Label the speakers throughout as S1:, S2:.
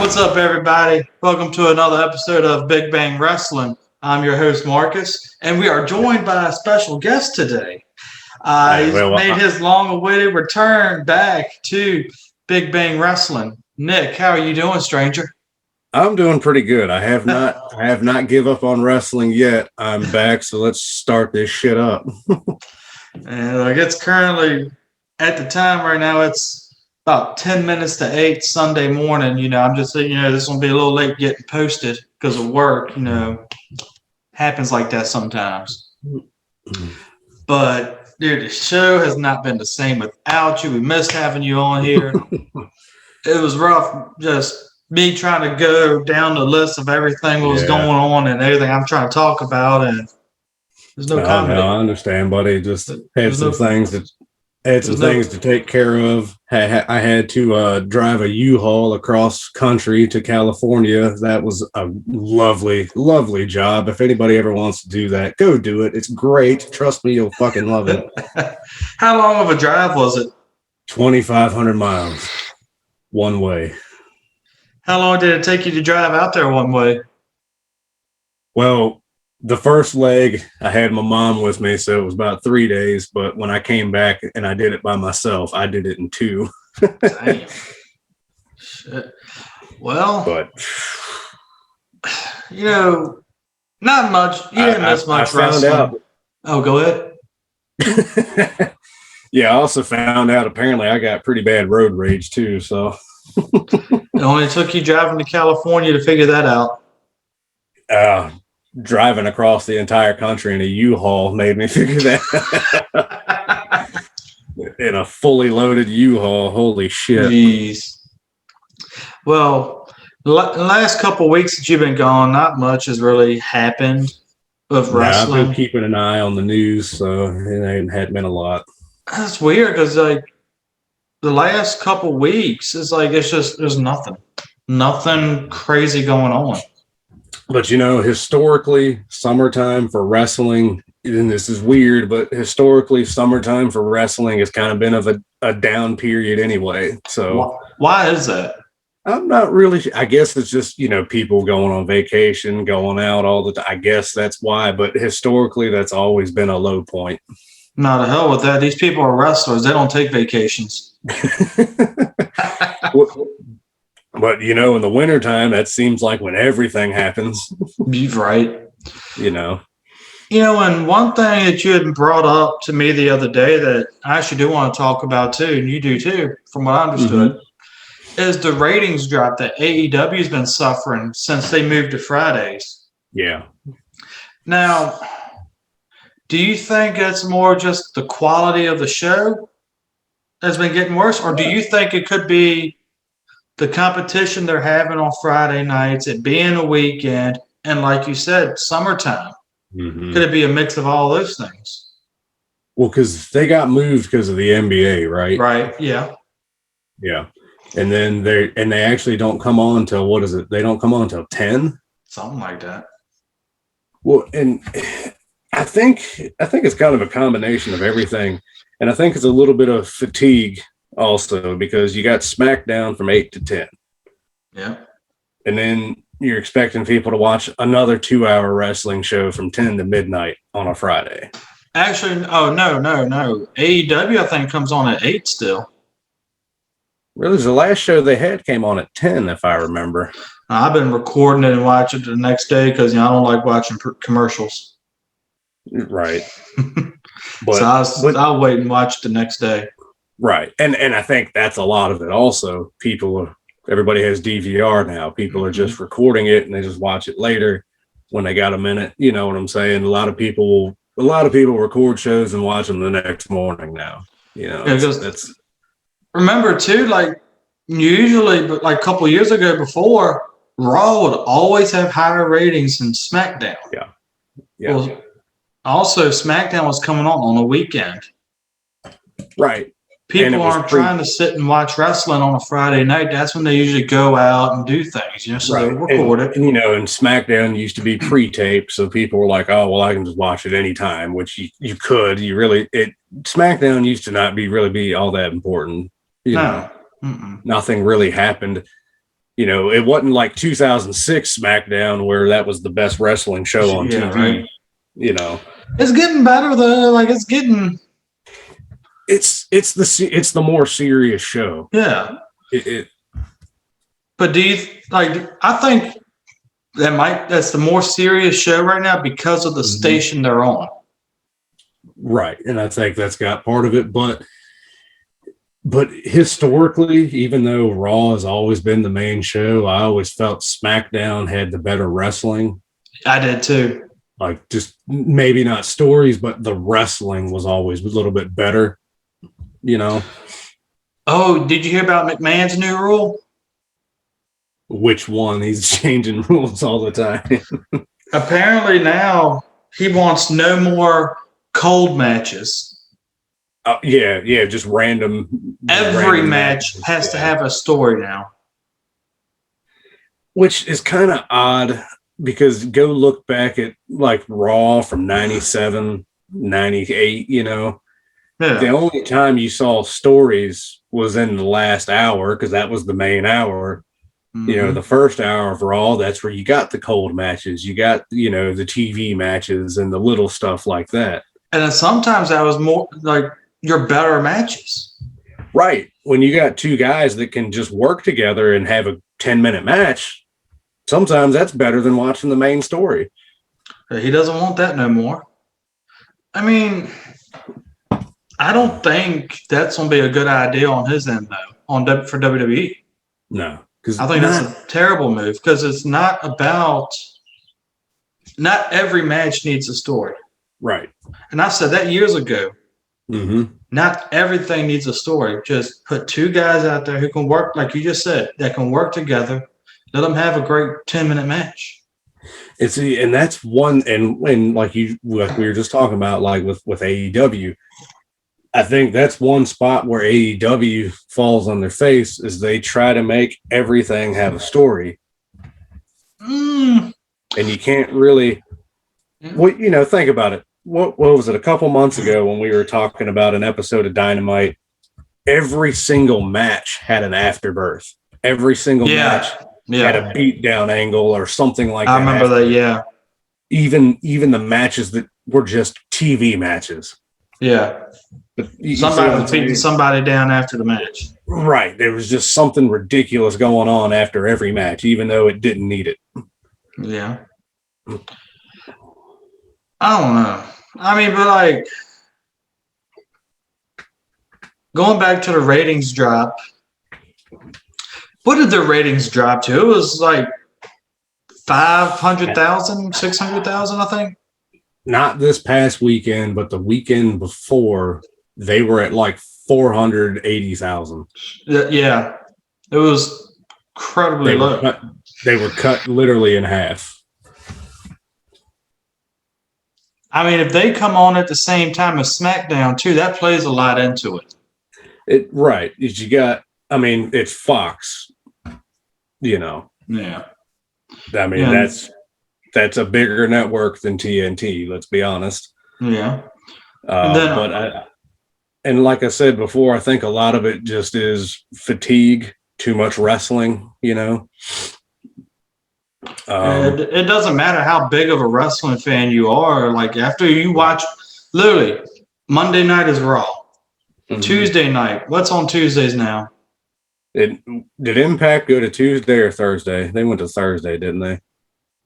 S1: What's up, everybody? Welcome to another episode of Big Bang Wrestling. I'm your host, Marcus, and we are joined by a special guest today. He's made his long-awaited return back to Big Bang Wrestling. Nick, how are you doing, stranger?
S2: I'm doing pretty good. I have not give up on wrestling yet. I'm back, so let's start this shit up.
S1: And it's currently, at the time right now, it's about 10 minutes to 8 Sunday morning. I'm just saying, this will be a little late getting posted because of work. Happens like that sometimes. But, dude, the show has not been the same without you. We missed having you on here. It was rough just me trying to go down the list of everything that was going on and everything I'm trying to talk about. And there's no comedy.
S2: No, I understand, buddy. Just had some things to take care of. I had to drive a U-Haul across country to California. That was a lovely, lovely job. If anybody ever wants to do that, go do it. It's great. Trust me, you'll fucking love it.
S1: How long of a drive was it?
S2: 2,500 miles. One way.
S1: How long did it take you to drive out there one way?
S2: Well, the first leg, I had my mom with me, so it was about 3 days. But when I came back and I did it by myself, I did it in 2.
S1: Damn. Shit. Well, not much. You didn't miss much wrestling. Oh, go ahead.
S2: Yeah, I also found out apparently I got pretty bad road rage too. So
S1: it only took you driving to California to figure that out.
S2: Driving across the entire country in a U-Haul made me figure that out. In a fully loaded U-Haul. Holy shit.
S1: Jeez. Well, the last couple of weeks that you've been gone, not much has really happened of wrestling.
S2: I've been keeping an eye on the news, so it hadn't been a lot.
S1: That's weird because, the last couple of weeks, it's just, there's nothing crazy going on.
S2: But, historically, summertime for wrestling, and this is weird, but historically, summertime for wrestling has kind of been of a down period anyway. So
S1: why is that?
S2: I'm not really, I guess it's just, people going on vacation, going out all the time. I guess that's why. But historically, that's always been a low point.
S1: No, to hell with that. These people are wrestlers. They don't take vacations.
S2: But, in the wintertime, that seems like when everything happens.
S1: Right.
S2: And
S1: one thing that you had brought up to me the other day that I actually do want to talk about too, and you do too, from what I understood, is the ratings drop that AEW has been suffering since they moved to Fridays.
S2: Yeah.
S1: Now, do you think it's more just the quality of the show that's been getting worse, or do you think it could be the competition they're having on Friday nights, it being a weekend, and like you said, summertime? Could it be a mix of all those things?
S2: Well, because they got moved because of the NBA, right?
S1: Right, yeah.
S2: Yeah. And then they actually don't come on till, what is it? They don't come on till 10?
S1: Something like that.
S2: Well, and I think it's kind of a combination of everything. And I think it's a little bit of fatigue also, because you got Smackdown from 8 to 10.
S1: Yeah. And
S2: then you're expecting people to watch another 2-hour wrestling show from 10 to midnight on a Friday.
S1: Actually, no. AEW, I think, comes on at 8 still.
S2: Really? The last show they had came on at 10, if I remember.
S1: I've been recording it and watching it the next day because, I don't like watching commercials.
S2: Right.
S1: But so I'll wait and watch the next day.
S2: Right. And I think that's a lot of it also. Everybody has DVR now. People are just recording it and they just watch it later when they got a minute. You know what I'm saying? A lot of people record shows and watch them the next morning now. That's
S1: remember too, usually, but a couple of years ago before, Raw would always have higher ratings than SmackDown.
S2: Yeah.
S1: Well, also, SmackDown was coming on a weekend.
S2: Right.
S1: People aren't trying to sit and watch wrestling on a Friday night. That's when they usually go out and do things, so they record it.
S2: And SmackDown used to be pre-taped, so people were like, oh, well, I can just watch it anytime, which you could. SmackDown used to not be all that important. Nothing really happened. it wasn't like 2006 SmackDown where that was the best wrestling show on TV.
S1: Right.
S2: It's
S1: getting better though. Like it's getting.
S2: It's the more serious show.
S1: Yeah. But do you like? I think that's the more serious show right now because of the station they're on.
S2: Right, and I think that's got part of it, but historically, even though Raw has always been the main show, I always felt SmackDown had the better wrestling.
S1: I did too.
S2: Like just maybe not stories, but the wrestling was always a little bit better.
S1: Oh, did you hear about McMahon's new rule?
S2: Which one? He's changing rules all the time.
S1: Apparently now he wants no more cold matches.
S2: Yeah, just random.
S1: Every match has to have a story now.
S2: Which is kind of odd because go look back at like Raw from 97, 98, Yeah. The only time you saw stories was in the last hour because that was the main hour. The first hour of Raw, that's where you got the cold matches. You got, the TV matches and the little stuff like that.
S1: And then sometimes that was more like your better matches.
S2: Right. When you got two guys that can just work together and have a 10-minute match, sometimes that's better than watching the main story.
S1: He doesn't want that no more. I mean, I don't think that's going to be a good idea on his end, though, for WWE.
S2: No.
S1: I think that's a terrible move because it's not every match needs a story.
S2: Right.
S1: And I said that years ago.
S2: Mm-hmm.
S1: Not everything needs a story. Just put two guys out there who can work, like you just said, that can work together. Let them have a great 10-minute match.
S2: And that's one, and like we were just talking about, like with AEW, I think that's one spot where AEW falls on their face is they try to make everything have a story. And you can't really, think about it. What was it? A couple months ago when we were talking about an episode of Dynamite, every single match had an afterbirth. Every single match had a beatdown angle or something like that.
S1: I remember that, yeah.
S2: Even the matches that were just TV matches.
S1: Yeah. But somebody was beating somebody down after the match.
S2: Right. There was just something ridiculous going on after every match, even though it didn't need it.
S1: Yeah. I don't know. I mean, but like going back to the ratings drop, what did the ratings drop to? It was like 500,000, 600,000, I think.
S2: Not this past weekend, but the weekend before, they were at like 480,000.
S1: Yeah. It was incredibly low.
S2: They were cut literally in half.
S1: I mean, if they come on at the same time as SmackDown too, that plays a lot into it.
S2: Right. It's Fox,
S1: Yeah.
S2: I mean, that's a bigger network than TNT, let's be honest.
S1: Yeah.
S2: And like I said before, I think a lot of it just is fatigue, too much wrestling,
S1: It doesn't matter how big of a wrestling fan you are. Like after you watch, literally, Monday night is Raw. Mm-hmm. Tuesday night. What's on Tuesdays now?
S2: Did Impact go to Tuesday or Thursday? They went to Thursday, didn't they?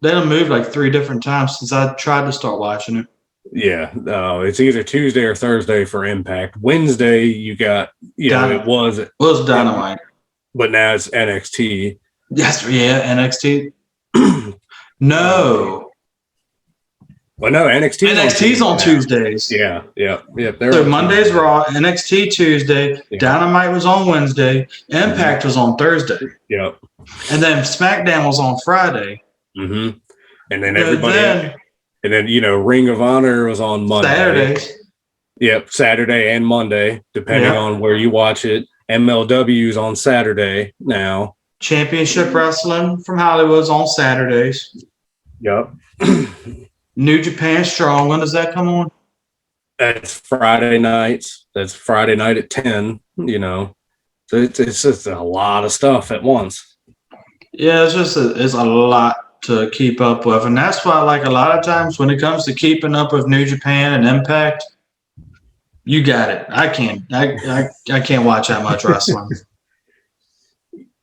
S1: They done moved like 3 different times since I tried to start watching it.
S2: Yeah, it's either Tuesday or Thursday for Impact. Wednesday, you got, it was
S1: Dynamite,
S2: but now it's NXT.
S1: Yes, yeah, NXT. No.
S2: Well, no,
S1: NXT's on Tuesdays.
S2: Yeah.
S1: So Monday's Raw, NXT Tuesday, Dynamite was on Wednesday, Impact was on Thursday.
S2: Yep.
S1: And then SmackDown was on Friday.
S2: Mm-hmm. And then Ring of Honor was on Monday.
S1: Saturdays.
S2: Yep, Saturday and Monday, depending on where you watch it. MLW's on Saturday now.
S1: Championship Wrestling from Hollywood's on Saturdays.
S2: Yep.
S1: New Japan Strong. When does that come on?
S2: That's Friday nights. That's Friday night at 10, So it's just a lot of stuff at once.
S1: Yeah, it's a lot to keep up with, and that's why, like, a lot of times when it comes to keeping up with New Japan and Impact, you got it. I can't. I can't watch that much wrestling.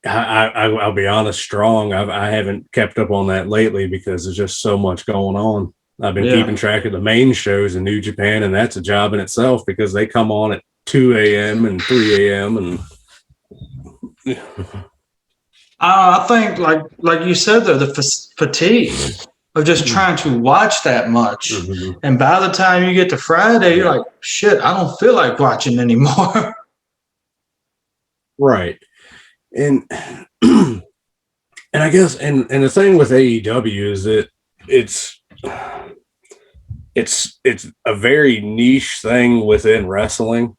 S2: I'll be honest, strong. I haven't kept up on that lately because there's just so much going on. I've been keeping track of the main shows in New Japan, and that's a job in itself because they come on at 2 a.m. and 3 a.m. and
S1: I think, like you said, though, the fatigue of just trying to watch that much, and by the time you get to Friday, you're like, shit, I don't feel like watching anymore.
S2: Right. And I guess and the thing with AEW is that it's a very niche thing within wrestling.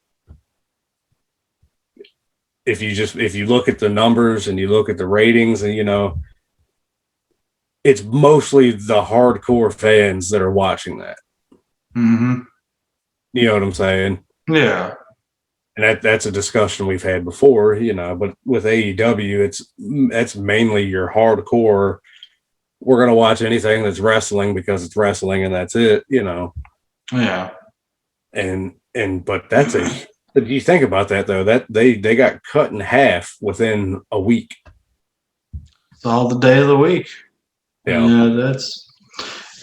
S2: If you look at the numbers and you look at the ratings, and it's mostly the hardcore fans that are watching that.
S1: Mm-hmm.
S2: You know what I'm saying?
S1: Yeah.
S2: And that's a discussion we've had before, but with AEW, that's mainly your hardcore. We're going to watch anything that's wrestling because it's wrestling and that's it,
S1: Yeah.
S2: But but you think about that though, that they got cut in half within a week.
S1: It's all the day of the week.
S2: Yeah.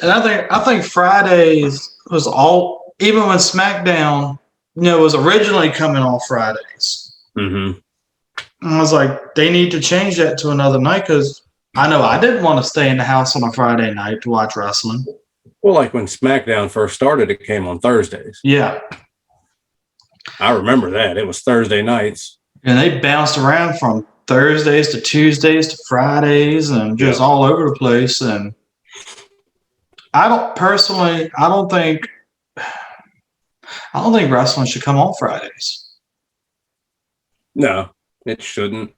S1: And I think Fridays was all, even when Smackdown, was originally coming on Fridays.
S2: Mm-hmm.
S1: And I was like, they need to change that to another night because I know I didn't want to stay in the house on a Friday night to watch wrestling.
S2: Well, like when Smackdown first started, it came on Thursdays.
S1: Yeah.
S2: I remember that. It was Thursday nights.
S1: And they bounced around from Thursdays to Tuesdays to Fridays and just all over the place. And I don't think wrestling should come on Fridays.
S2: No, it shouldn't.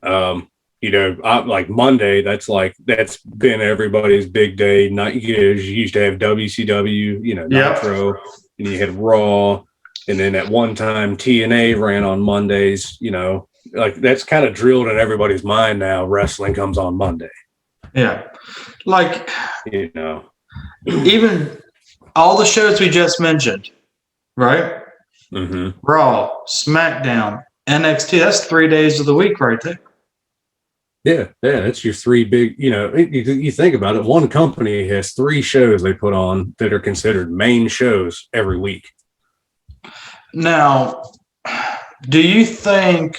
S2: Like Monday, that's been everybody's big day. Not you used to have WCW, Nitro, and you had Raw, and then at one time TNA ran on Mondays. That's kind of drilled in everybody's mind now. Wrestling comes on Monday.
S1: Yeah,
S2: even
S1: all the shows we just mentioned, right?
S2: Mm-hmm.
S1: Raw, SmackDown, NXT. That's 3 days of the week right there.
S2: Yeah, that's your three big, you think about it, one company has 3 shows they put on that are considered main shows every week.
S1: Now, do you think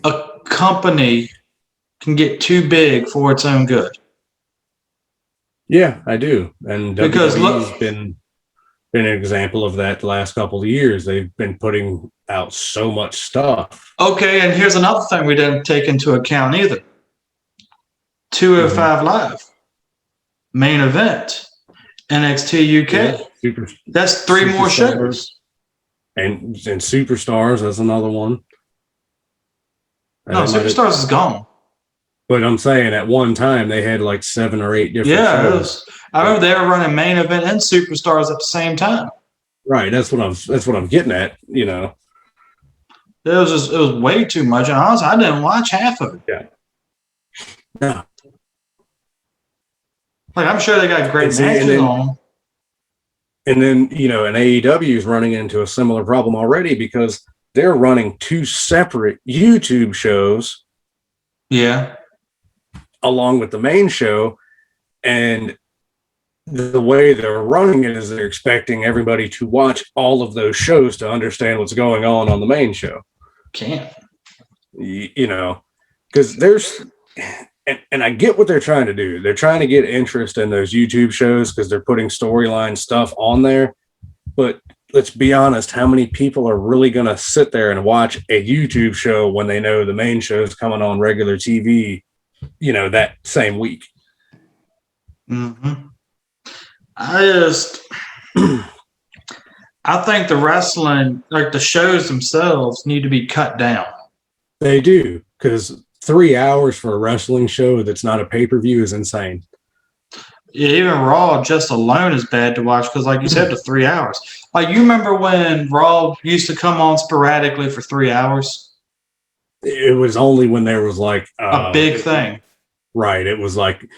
S1: a company can get too big for its own good?
S2: Yeah, I do. And
S1: because
S2: WWE's been an example of that the last couple of years. They've been putting out so much stuff.
S1: Okay, and here's another thing we didn't take into account either. 205 Live, main event, NXT UK.
S2: Yeah,
S1: that's 3 more shows.
S2: And Superstars, that's another one.
S1: No, Superstars is gone.
S2: But I'm saying at one time they had like 7 or 8 different shows.
S1: I remember they were running main event and Superstars at the same time.
S2: Right, that's what I'm getting at. It
S1: was way too much. And honestly, I didn't watch half of it.
S2: Yeah. No.
S1: Like, I'm sure they got great matches on.
S2: And then, and AEW is running into a similar problem already because they're running 2 separate YouTube shows.
S1: Yeah.
S2: Along with the main show. And the way they're running it is they're expecting everybody to watch all of those shows to understand what's going on the main show.
S1: Can't.
S2: Because there's, and I get what they're trying to do. They're trying to get interest in those YouTube shows because they're putting storyline stuff on there. But let's be honest, how many people are really going to sit there and watch a YouTube show when they know the main show is coming on regular TV, that same week?
S1: Mm-hmm. I think the wrestling, like the shows themselves, need to be cut down.
S2: They do, because 3 hours for a wrestling show that's not a pay-per-view is insane.
S1: Yeah, even Raw just alone is bad to watch because, like you said, the 3 hours. Like, you remember when Raw used to come on sporadically for 3 hours?
S2: it was only when there was like
S1: a big thing.
S2: Right. It was like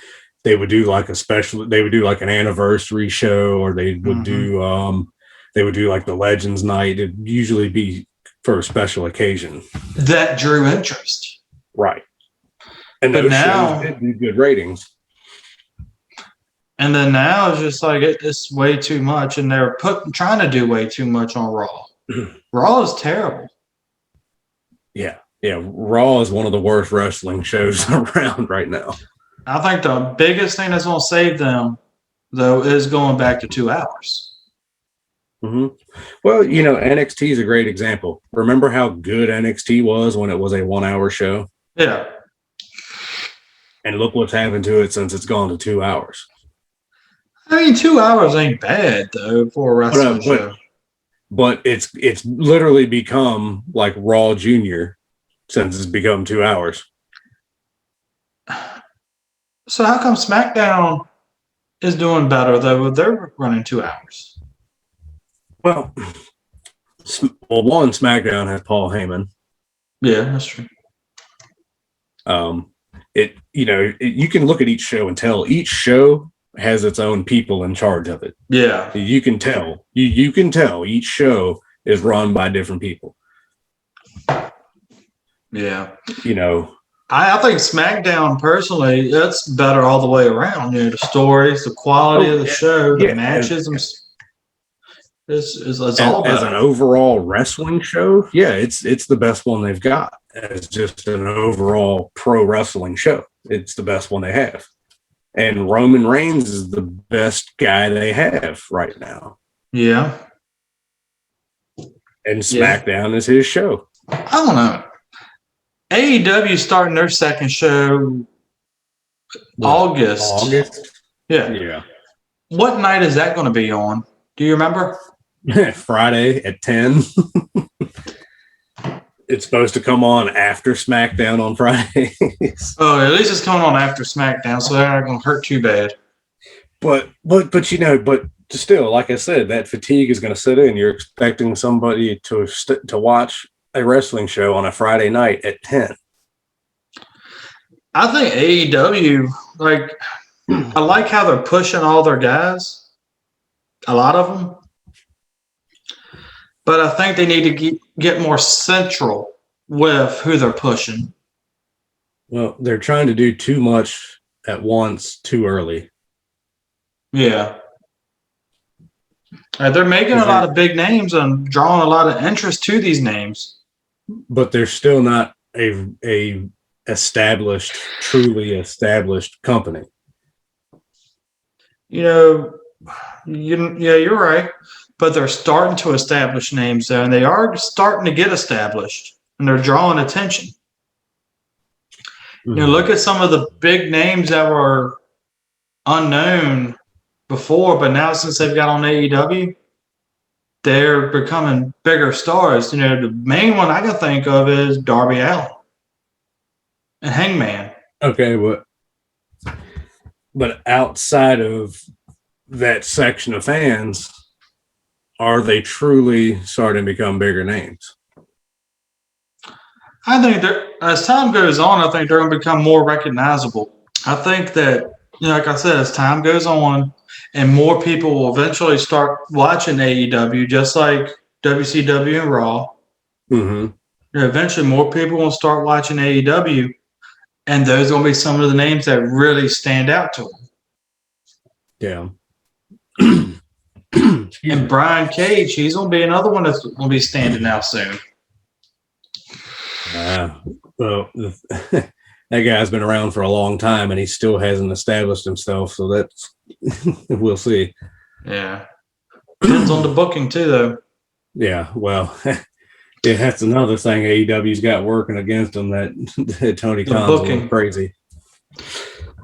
S2: they would do like they would do like an anniversary show, or they would do like the Legends Night. It'd usually be for a special occasion.
S1: That drew interest.
S2: Right. And those shows did do good ratings.
S1: And then now it's just like it's way too much, and they're trying to do way too much on Raw. Raw is terrible.
S2: Yeah. Yeah. Raw is one of the worst wrestling shows around right now.
S1: I think the biggest thing that's going to save them, though, is going back to 2 hours.
S2: Mm-hmm. Well, NXT is a great example. Remember how good NXT was when it was a 1 hour show?
S1: Yeah.
S2: And look what's happened to it since it's gone to 2 hours.
S1: I mean, 2 hours ain't bad, though, for a wrestling show.
S2: But it's literally become like Raw Junior since it's become 2 hours.
S1: So how come SmackDown is doing better, though? They're running 2 hours.
S2: Well, one, SmackDown has Paul Heyman.
S1: Yeah, that's true.
S2: You can look at each show and tell each show has its own people in charge of it.
S1: Yeah.
S2: You can tell. You can tell each show is run by different people.
S1: Yeah.
S2: I
S1: think SmackDown, personally, it's better all the way around. The stories, the quality of the show, the matches. It's all better.
S2: As an overall wrestling show, yeah, it's the best one they've got. As just an overall pro wrestling show, it's the best one they have. And Roman Reigns is the best guy they have right now.
S1: Yeah.
S2: And SmackDown is his show.
S1: I don't know. AEW starting their second show August. Yeah.
S2: Yeah.
S1: What night is that going to be on? Do you remember?
S2: Friday at 10. It's supposed to come on after SmackDown on Fridays.
S1: Oh, at least it's coming on after SmackDown, so they're not going to hurt too bad.
S2: But still, like I said, that fatigue is going to set in. You're expecting somebody to watch a wrestling show on a Friday night at 10.
S1: I think AEW, I like how they're pushing all their guys, a lot of them. But I think they need to get more central with who they're pushing.
S2: Well, they're trying to do too much at once too early.
S1: Yeah. They're making a lot of big names and drawing a lot of interest to these names.
S2: But they're still not a truly established company.
S1: You're right. But they're starting to establish names there, and they are starting to get established, and they're drawing attention.
S2: Mm-hmm.
S1: Look at some of the big names that were unknown before, but now since they've got on AEW, they're becoming bigger stars. The main one I can think of is Darby Allin and Hangman.
S2: Okay, but outside of that section of fans, are they truly starting to become bigger names?
S1: I think as time goes on, I think they're going to become more recognizable. I think that, like I said, as time goes on and more people will eventually start watching AEW, just like WCW and Raw.
S2: Mm-hmm.
S1: Eventually more people will start watching AEW, and those are going to be some of the names that really stand out to them.
S2: Yeah.
S1: And Brian Cage, he's going to be another one that's going to be standing out soon.
S2: Well, that guy's been around for a long time, and he still hasn't established himself. So that's we'll see.
S1: Yeah, depends on the booking too, though.
S2: Yeah, well, that's another thing AEW's got working against them. That Tony Khan's looking crazy.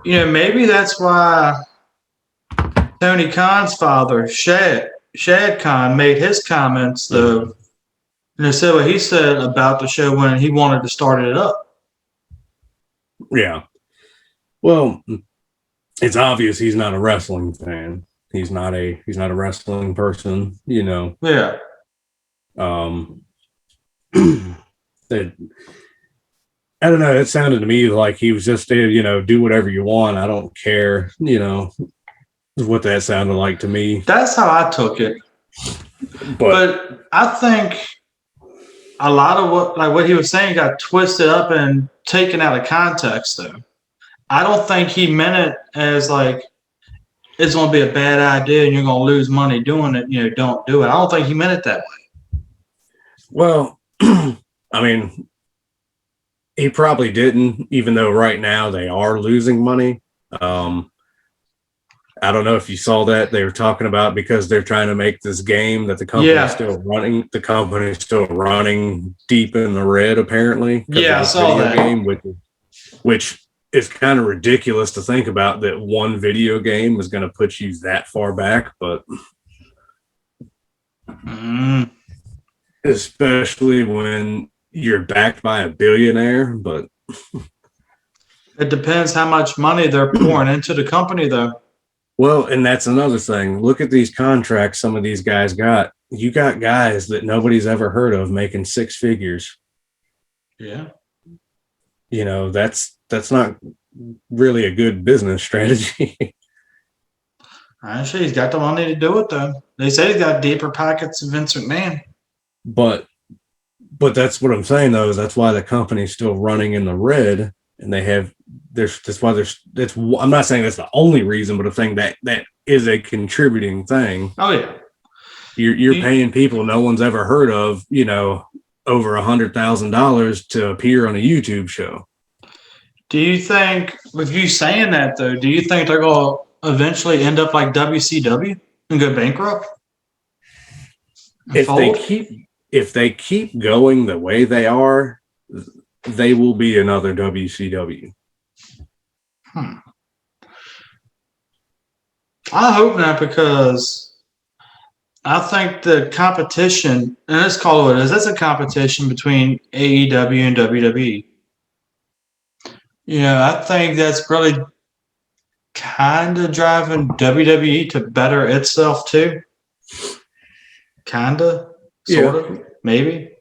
S1: Maybe that's why Tony Khan's father, Shad Khan, made his comments, though, and said what he said about the show when he wanted to start it up.
S2: Yeah. Well, it's obvious he's not a wrestling fan. He's not a wrestling person,
S1: Yeah.
S2: That I don't know. It sounded to me like he was just, do whatever you want. I don't care, is what that sounded like to me.
S1: That's how I took it. But I think a lot of what he was saying got twisted up and taken out of context, though. I don't think he meant it as like it's going to be a bad idea and you're going to lose money doing it. Don't do it. I don't think he meant it that way.
S2: Well, I mean, he probably didn't, even though right now they are losing money. I don't know if you saw that. They were talking about because they're trying to make this game that the company's still running. The company's still running deep in the red, apparently.
S1: Yeah, I saw that.
S2: Game, which is kind of ridiculous to think about that one video game is going to put you that far back, but especially when you're backed by a billionaire. But
S1: it depends how much money they're pouring into the company, though.
S2: Well, and that's another thing. Look at these contracts some of these guys got. You got guys that nobody's ever heard of making six figures.
S1: Yeah.
S2: That's not really a good business strategy.
S1: Actually, he's got the money to do it, though. They say he's got deeper pockets than Vince McMahon.
S2: But that's what I'm saying, though, is that's why the company's still running in the red, and they have I'm not saying that's the only reason, but a thing that is a contributing thing.
S1: Oh yeah.
S2: You're paying people no one's ever heard of, over $100,000 to appear on a YouTube show.
S1: Do you think, with you saying that though, do you think they're going to eventually end up like WCW and go bankrupt?
S2: If they keep going the way they are, they will be another WCW.
S1: I hope not, because I think the competition, and let's call it what it is, that's a competition between AEW and WWE. I think that's really kind of driving WWE to better itself too. Kind of, sort of, maybe.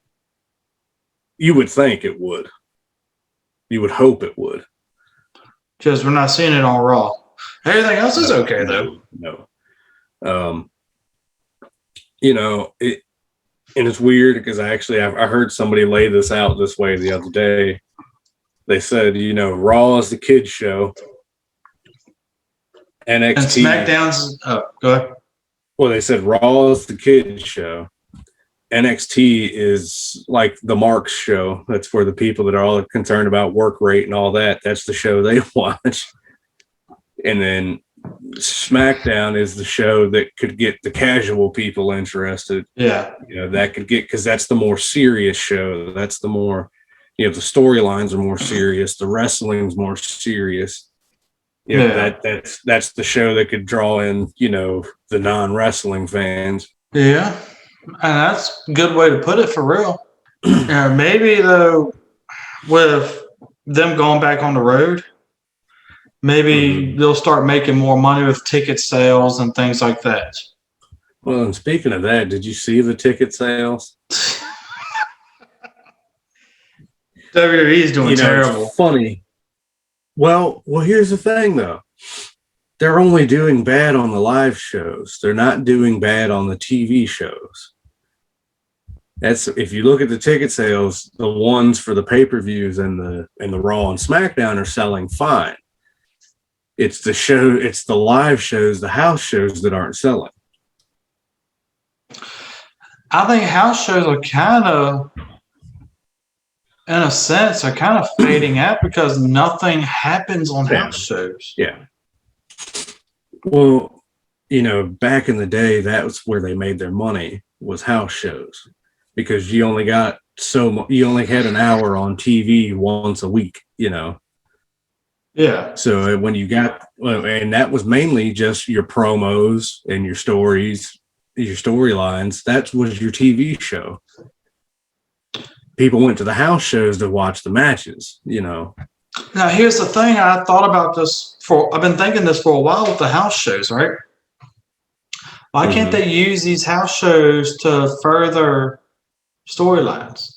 S2: You would think it would. You would hope it would.
S1: Because we're not seeing it on Raw. Everything else is okay, though.
S2: No. And it's weird because I heard somebody lay this out this way the other day. They said, Raw is the kids show. NXT.
S1: And SmackDown's, go ahead.
S2: Well, they said Raw is the kids show. NXT is like the Marks show. That's where the people that are all concerned about work rate and all that, that's the show they watch. And then Smackdown is the show that could get the casual people interested.
S1: Yeah.
S2: That could get, because that's the more serious show. That's the more, the storylines are more serious. The wrestling's more serious. That's the show that could draw in, the non-wrestling fans.
S1: Yeah. And that's a good way to put it, for real. Maybe, though, with them going back on the road, maybe they'll start making more money with ticket sales and things like that.
S2: Well, and speaking of that, did you see the ticket sales?
S1: WWE's doing terrible.
S2: It's funny. Well, here's the thing, though. They're only doing bad on the live shows. They're not doing bad on the TV shows. That's, if you look at the ticket sales, the ones for the pay-per-views and the Raw and SmackDown are selling fine. It's the live shows, the house shows that aren't selling.
S1: I think house shows are kind of, in a sense, are kind of fading out because nothing happens on house shows.
S2: Yeah. Well, back in the day, that was where they made their money, was house shows, because you only had an hour on TV once a week,
S1: Yeah.
S2: So when you and that was mainly just your promos and your stories, your storylines. That was your TV show. People went to the house shows to watch the matches, Now,
S1: here's the thing. I thought about this I've been thinking this for a while with the house shows, right? Why can't they use these house shows to further storylines?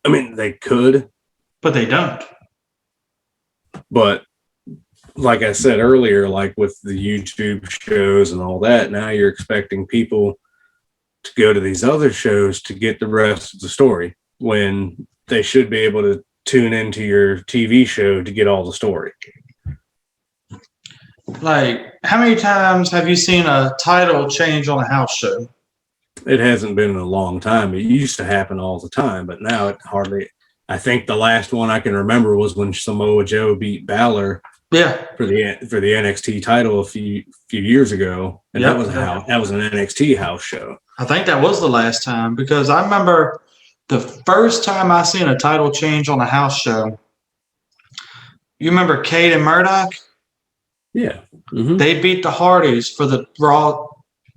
S2: I mean, they could,
S1: but they don't.
S2: But like I said earlier, like with the YouTube shows and all that, now you're expecting people to go to these other shows to get the rest of the story when they should be able to tune into your TV show to get all the story.
S1: Like, how many times have you seen a title change on a house show?
S2: It hasn't been in a long time. It used to happen all the time, but now it hardly. I think the last one I can remember was when Samoa Joe beat Balor.
S1: Yeah,
S2: for the NXT title a few years ago, and that was an NXT house show.
S1: I think that was the last time, because I remember the first time I seen a title change on a house show. You remember Cade and Murdoch?
S2: Yeah,
S1: They beat the Hardys for the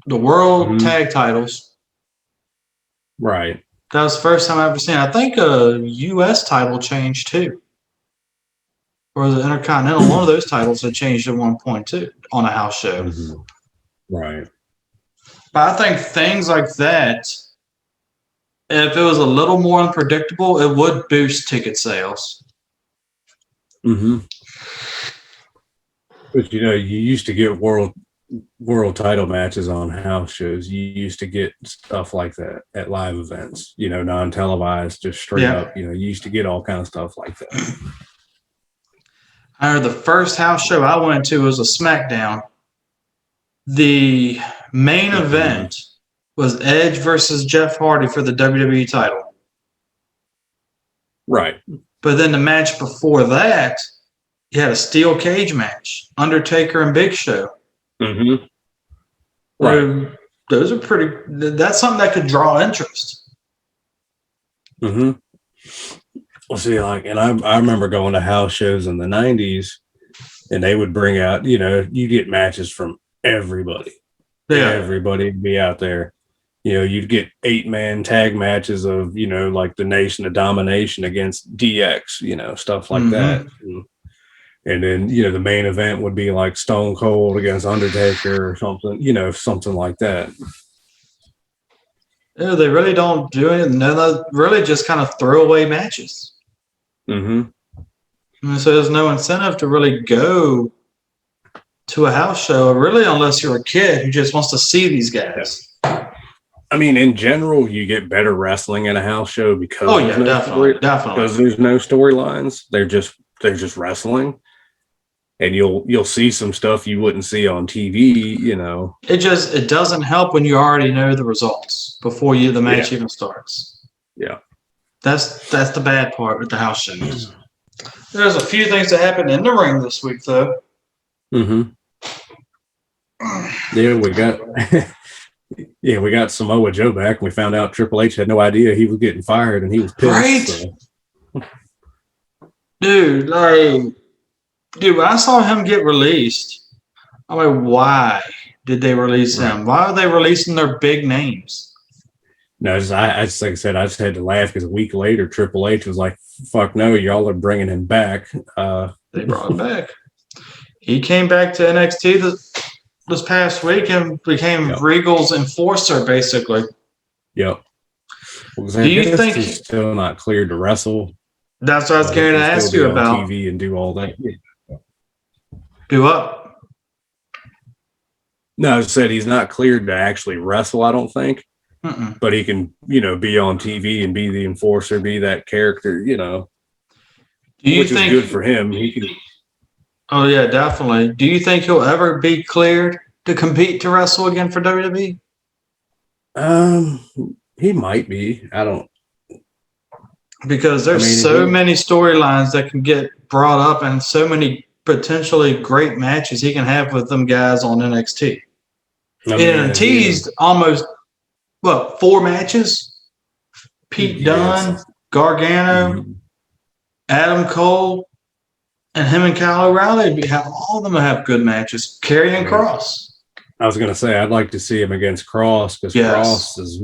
S1: World Tag Titles.
S2: Right.
S1: That was the first time I ever seen. I think a U.S. title changed too. Or the Intercontinental, one of those titles had changed at one point too on a house show.
S2: Right.
S1: But I think things like that, if it was a little more unpredictable, it would boost ticket sales.
S2: But you used to get world title matches on house shows. You used to get stuff like that at live events, non-televised, just straight up. You used to get all kind of stuff like that.
S1: I remember the first house show I went to was a Smackdown. The main event was Edge versus Jeff Hardy for the WWE title.
S2: Right.
S1: But then the match before that, you had a steel cage match, Undertaker and Big Show.
S2: Right.
S1: Those are pretty. That's something that could draw interest.
S2: Well, see, and I remember going to house shows in the 90s, and they would bring out, you get matches from everybody.
S1: Yeah.
S2: Everybody would be out there. You'd get 8-man tag matches of, like the Nation of Domination against DX, stuff like that. And then, the main event would be like Stone Cold against Undertaker or something, something like that.
S1: Yeah, they really don't do it. They're really just kind of throwaway matches. So there's no incentive to really go to a house show, really, unless you're a kid who just wants to see these guys.
S2: I mean, in general, you get better wrestling at a house show because
S1: definitely.
S2: Because there's no storylines. They're just wrestling, and you'll see some stuff you wouldn't see on TV.
S1: It doesn't help when you already know the results before the match even starts.
S2: Yeah,
S1: that's the bad part with the house shows. There's a few things that happened in the ring this week, though.
S2: Yeah, we got Samoa Joe back. We found out Triple H had no idea he was getting fired, and he was pissed.
S1: Right?
S2: So.
S1: Dude, when I saw him get released, I'm like, why did they release him? Why are they releasing their big names?
S2: No, I just like I said, I just had to laugh because a week later, Triple H was like, "Fuck no, y'all are bringing him back."
S1: They brought him back. He came back to NXT this past week and became Regal's enforcer, basically.
S2: Yep. Well,
S1: do you think
S2: he's still not cleared to wrestle?
S1: That's what I was going to ask you about.
S2: TV and do all that.
S1: Do what?
S2: No, I said he's not cleared to actually wrestle. I don't think. But he can, be on TV and be the enforcer, be that character, which is good for him. He can.
S1: Oh yeah, definitely. Do you think he'll ever be cleared to compete to wrestle again for WWE?
S2: He might be. I don't.
S1: Because there's so many storylines that can get brought up and so many potentially great matches he can have with them guys on NXT. And teased almost. 4 matches? Pete Dunne, Gargano, Adam Cole, and him and Kyle O'Reilly. All of them have good matches. Karrion Kross.
S2: I was going to say I'd like to see him against Kross because Kross is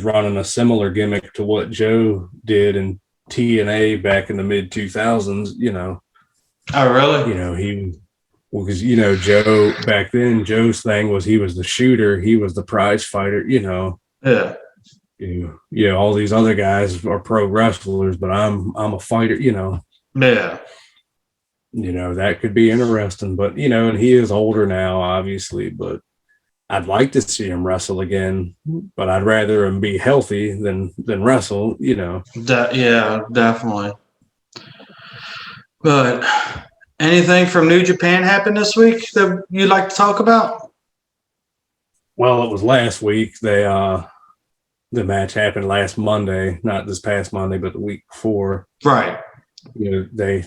S2: running a similar gimmick to what Joe did in TNA back in the mid 2000s.
S1: Oh, really?
S2: Because Joe back then, Joe's thing was he was the shooter, he was the prize fighter.
S1: Yeah.
S2: All these other guys are pro wrestlers, but I'm a fighter.
S1: Yeah.
S2: That could be interesting. But and he is older now, obviously. But I'd like to see him wrestle again. But I'd rather him be healthy than wrestle.
S1: Yeah, definitely. But anything from New Japan happened this week that you'd like to talk about?
S2: Well, it was last week. The match happened last Monday, not this past Monday, but the week before.
S1: Right.
S2: They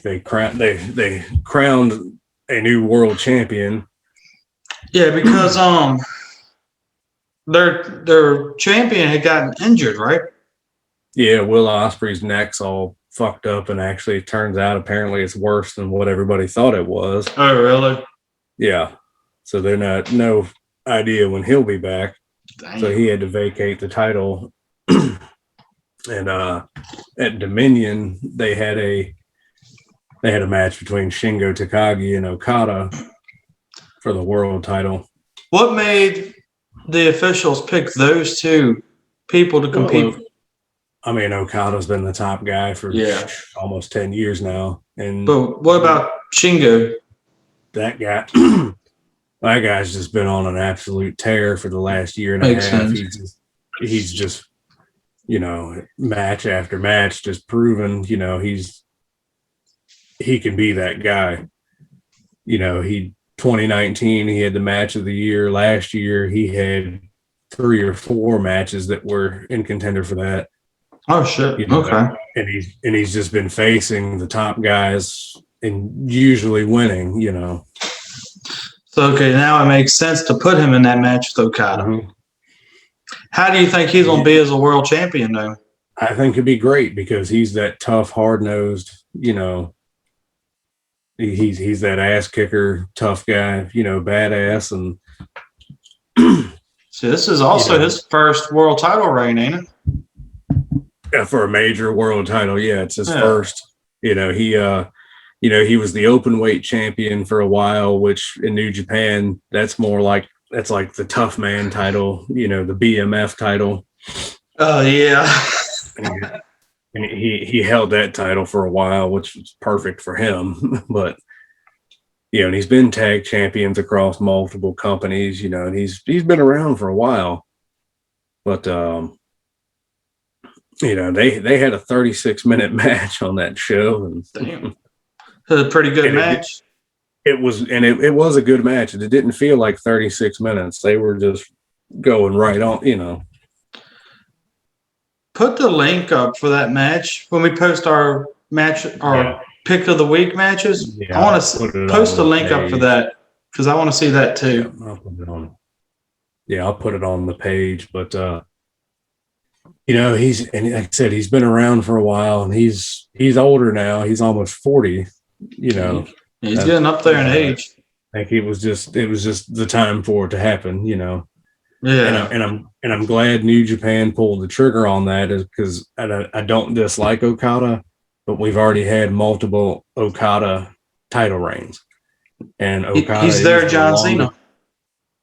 S2: crowned a new world champion.
S1: Yeah, because their champion had gotten injured, right?
S2: Yeah, Will Ospreay's neck's all fucked up, and actually, it turns out apparently it's worse than what everybody thought it was.
S1: Oh, really?
S2: Yeah. So they're no idea when he'll be back.
S1: Damn.
S2: So he had to vacate the title. And at Dominion, they had a match between Shingo Takagi and Okada for the world title.
S1: What made the officials pick those two people to compete?
S2: Well, I mean, Okada's been the top guy for almost 10 years now.
S1: But what about Shingo?
S2: That guy, that guy's just been on an absolute tear for the last year and a half.
S1: Sense.
S2: He's just, match after match, just proven, he can be that guy. 2019, he had the match of the year. Last year, he had 3 or 4 matches that were in contender for that.
S1: Oh shit! Okay.
S2: And he's just been facing the top guys and usually winning.
S1: So okay, now it makes sense to put him in that match with Okada.
S2: Mm-hmm.
S1: How do you think he's gonna be as a world champion, though?
S2: I think it'd be great because he's that tough, hard nosed. He's that ass kicker, tough guy. Badass and.
S1: So this is also his first world title reign, ain't it?
S2: Yeah, for a major world title, it's his first. He was the open weight champion for a while, which in New Japan, that's like the tough man title, the BMF title.
S1: Oh yeah.
S2: And he held that title for a while, which was perfect for him. But and he's been tag champions across multiple companies, and he's been around for a while. But they had a 36-minute match on that show, and
S1: damn, a pretty good match.
S2: It was a good match. It didn't feel like 36 minutes. They were just going right on.
S1: Put the link up for that match when we post our pick of the week matches.
S2: Yeah,
S1: I want to post a link up for that because I want to see that too.
S2: Yeah, I'll put it on. Yeah, I'll put it on the page, but. And like I said, he's been around for a while, and he's older now. He's almost 40. He's
S1: getting up there in age.
S2: I think it was just the time for it to happen.
S1: Yeah.
S2: And I'm glad New Japan pulled the trigger on that, because I don't dislike Okada, but we've already had multiple Okada title reigns, and Okada
S1: he's their John Cena,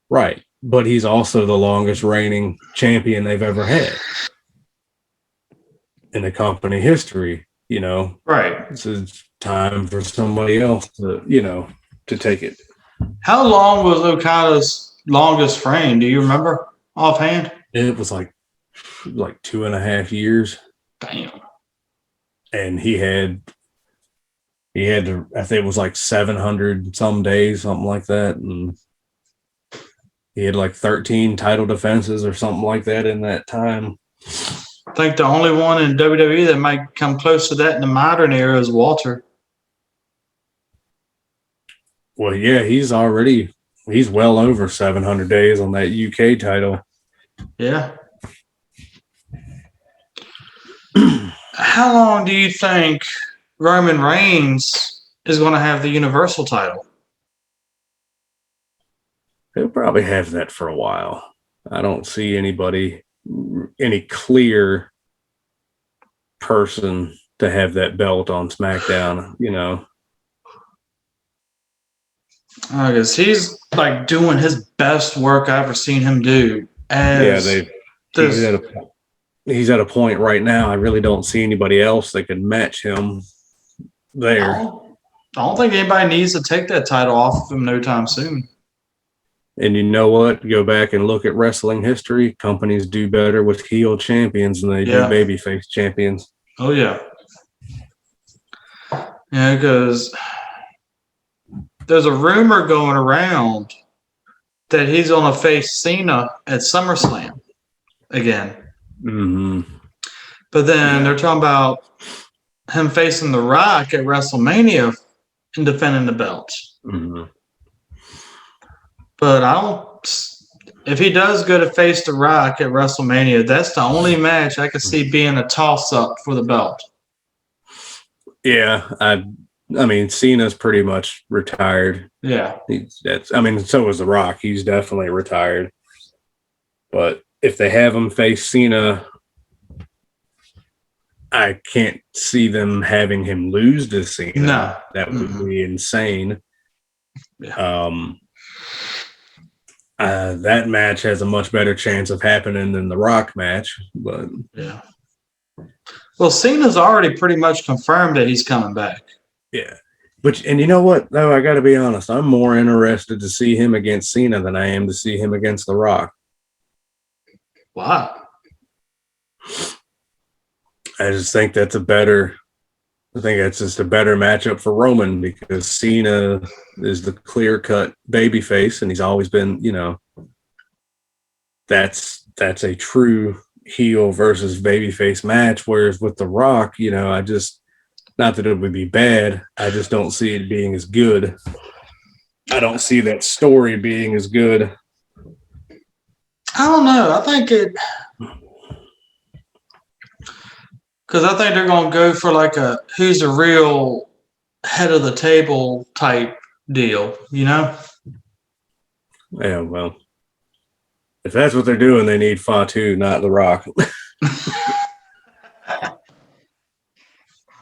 S2: right? But he's also the longest reigning champion they've ever had in the company history,
S1: right?
S2: It's time for somebody else to take it.
S1: How long was Okada's longest reign? Do you remember offhand?
S2: It was like 2.5 years.
S1: Damn.
S2: And he had to, I think it was like 700 some days, something like that. And he had like 13 title defenses or something like that in that time.
S1: I think the only one in WWE that might come close to that in the modern era is Walter.
S2: Well, yeah, he's well over 700 days on that UK title.
S1: Yeah. How long do you think Roman Reigns is going to have the Universal title?
S2: He'll probably have that for a while. I don't see any clear person to have that belt on SmackDown,
S1: Because he's like doing his best work I've ever seen him do.
S2: he's at a point right now. I really don't see anybody else that could match him there.
S1: I don't think anybody needs to take that title off of him no time soon.
S2: And you know what? Go back and look at wrestling history. Companies do better with heel champions than they do babyface champions.
S1: Oh, yeah. Yeah, because there's a rumor going around that he's going to face Cena at SummerSlam again.
S2: Mm-hmm.
S1: But then they're talking about him facing The Rock at WrestleMania and defending the belt.
S2: Mm-hmm.
S1: But if he does go to face The Rock at WrestleMania, that's the only match I could see being a toss-up for the belt.
S2: Yeah, I mean, Cena's pretty much retired.
S1: Yeah.
S2: So is The Rock. He's definitely retired. But if they have him face Cena, I can't see them having him lose to Cena.
S1: No.
S2: That would be insane.
S1: Yeah.
S2: That match has a much better chance of happening than the Rock match. But
S1: yeah. Well, Cena's already pretty much confirmed that he's coming back.
S2: Yeah. And you know what, though? I got to be honest. I'm more interested to see him against Cena than I am to see him against The Rock.
S1: Wow.
S2: I just think that's just a better matchup for Roman because Cena is the clear-cut babyface, and he's always been, that's a true heel versus babyface match. Whereas with The Rock, not that it would be bad, I just don't see it being as good. I don't see that story being as good.
S1: I don't know. I think because I think they're going to go for like a who's the real head of the table type deal,
S2: Yeah, well, if that's what they're doing, they need Fatu, not The Rock.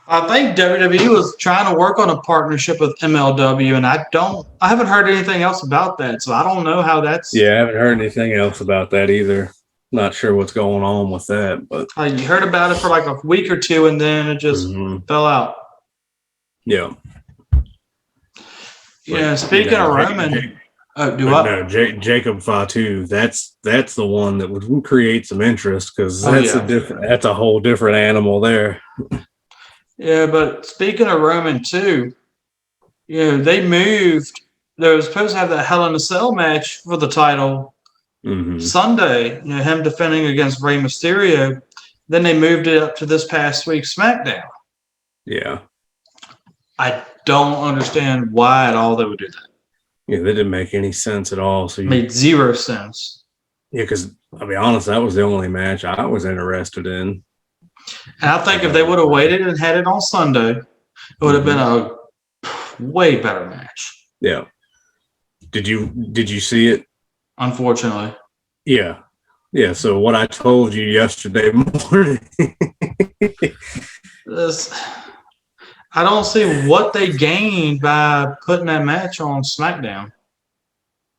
S1: I think WWE was trying to work on a partnership with MLW, and I haven't heard anything else about that, so I don't know how that's.
S2: Yeah, I haven't heard anything else about that either. Not sure what's going on with that, but
S1: you heard about it for like a week or two, and then it just fell out.
S2: Yeah.
S1: Yeah. Speaking of Roman,
S2: Jacob Fatu. That's the one that would create some interest because that's a whole different animal there.
S1: Yeah, but speaking of Roman too, they moved. They were supposed to have that Hell in a Cell match for the title Sunday. Him defending against Rey Mysterio. Then they moved it up to this past week's Smackdown.
S2: Yeah,
S1: I don't understand why at all they would do that.
S2: Yeah, that didn't make any sense at all. So
S1: it made zero sense.
S2: Yeah, because I'll be honest, that was the only match I was interested in.
S1: And I think if they would have waited and had it on Sunday, it would have been a way better match.
S2: Yeah. Did you see it?
S1: Unfortunately.
S2: Yeah. Yeah. So what I told you yesterday morning.
S1: I don't see what they gained by putting that match on SmackDown.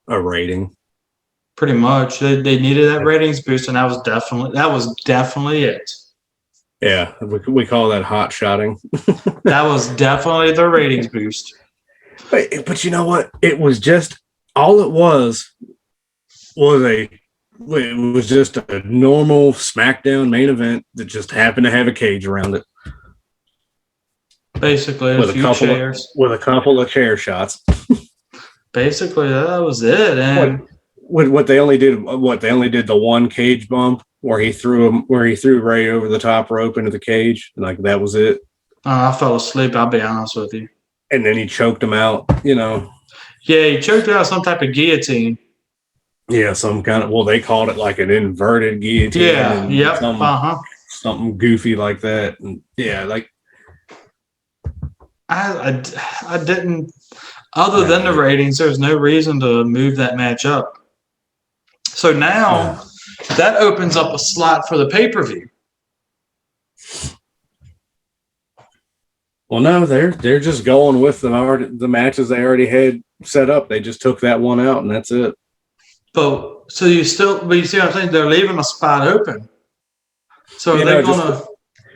S2: A rating.
S1: Pretty much. They needed that ratings boost, and that was definitely it.
S2: Yeah, we call that hot shotting.
S1: That was definitely the ratings boost.
S2: But you know what? It was just all it was just a normal SmackDown main event that just happened to have a cage around it.
S1: Basically, with
S2: a couple of chair shots.
S1: Basically, that was it. And
S2: what they only did the one cage bump where he threw Ray over the top rope into the cage, and like that was it.
S1: I fell asleep. I'll be honest with you.
S2: And then he choked him out.
S1: Yeah, he choked out some type of guillotine.
S2: Yeah, some kind of. Well, they called it like an inverted guillotine.
S1: Yeah. Yep.
S2: Something goofy like that. And yeah, like.
S1: I didn't. Other than the ratings, there's no reason to move that match up. So now that opens up a slot for the pay-per-view.
S2: Well, no, they're just going with the matches they already had set up. They just took that one out, and that's it.
S1: But you see what I'm saying? They're leaving a spot open. So are they gonna?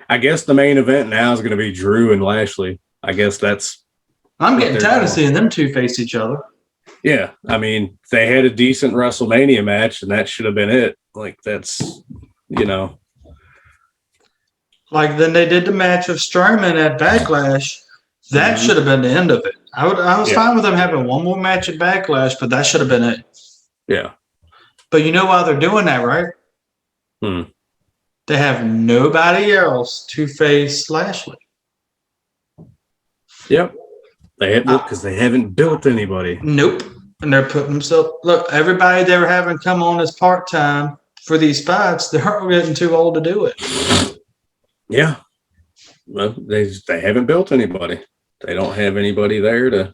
S2: I guess the main event now is going to be Drew and Lashley. I guess that's.
S1: I'm getting tired of seeing them two face each other.
S2: Yeah, I mean, they had a decent WrestleMania match, and that should have been it. Like that's,
S1: Like then they did the match of Strowman at Backlash. That should have been the end of it. I was fine with them having one more match at Backlash, but that should have been it.
S2: Yeah.
S1: But you know why they're doing that, right? They have nobody else to face Lashley.
S2: Yep. Because they haven't built anybody.
S1: Nope. And they're putting themselves. Look, everybody they were having come on as part time for these spots, they're getting too old to do it.
S2: Yeah. Well, they haven't built anybody. They don't have anybody there to.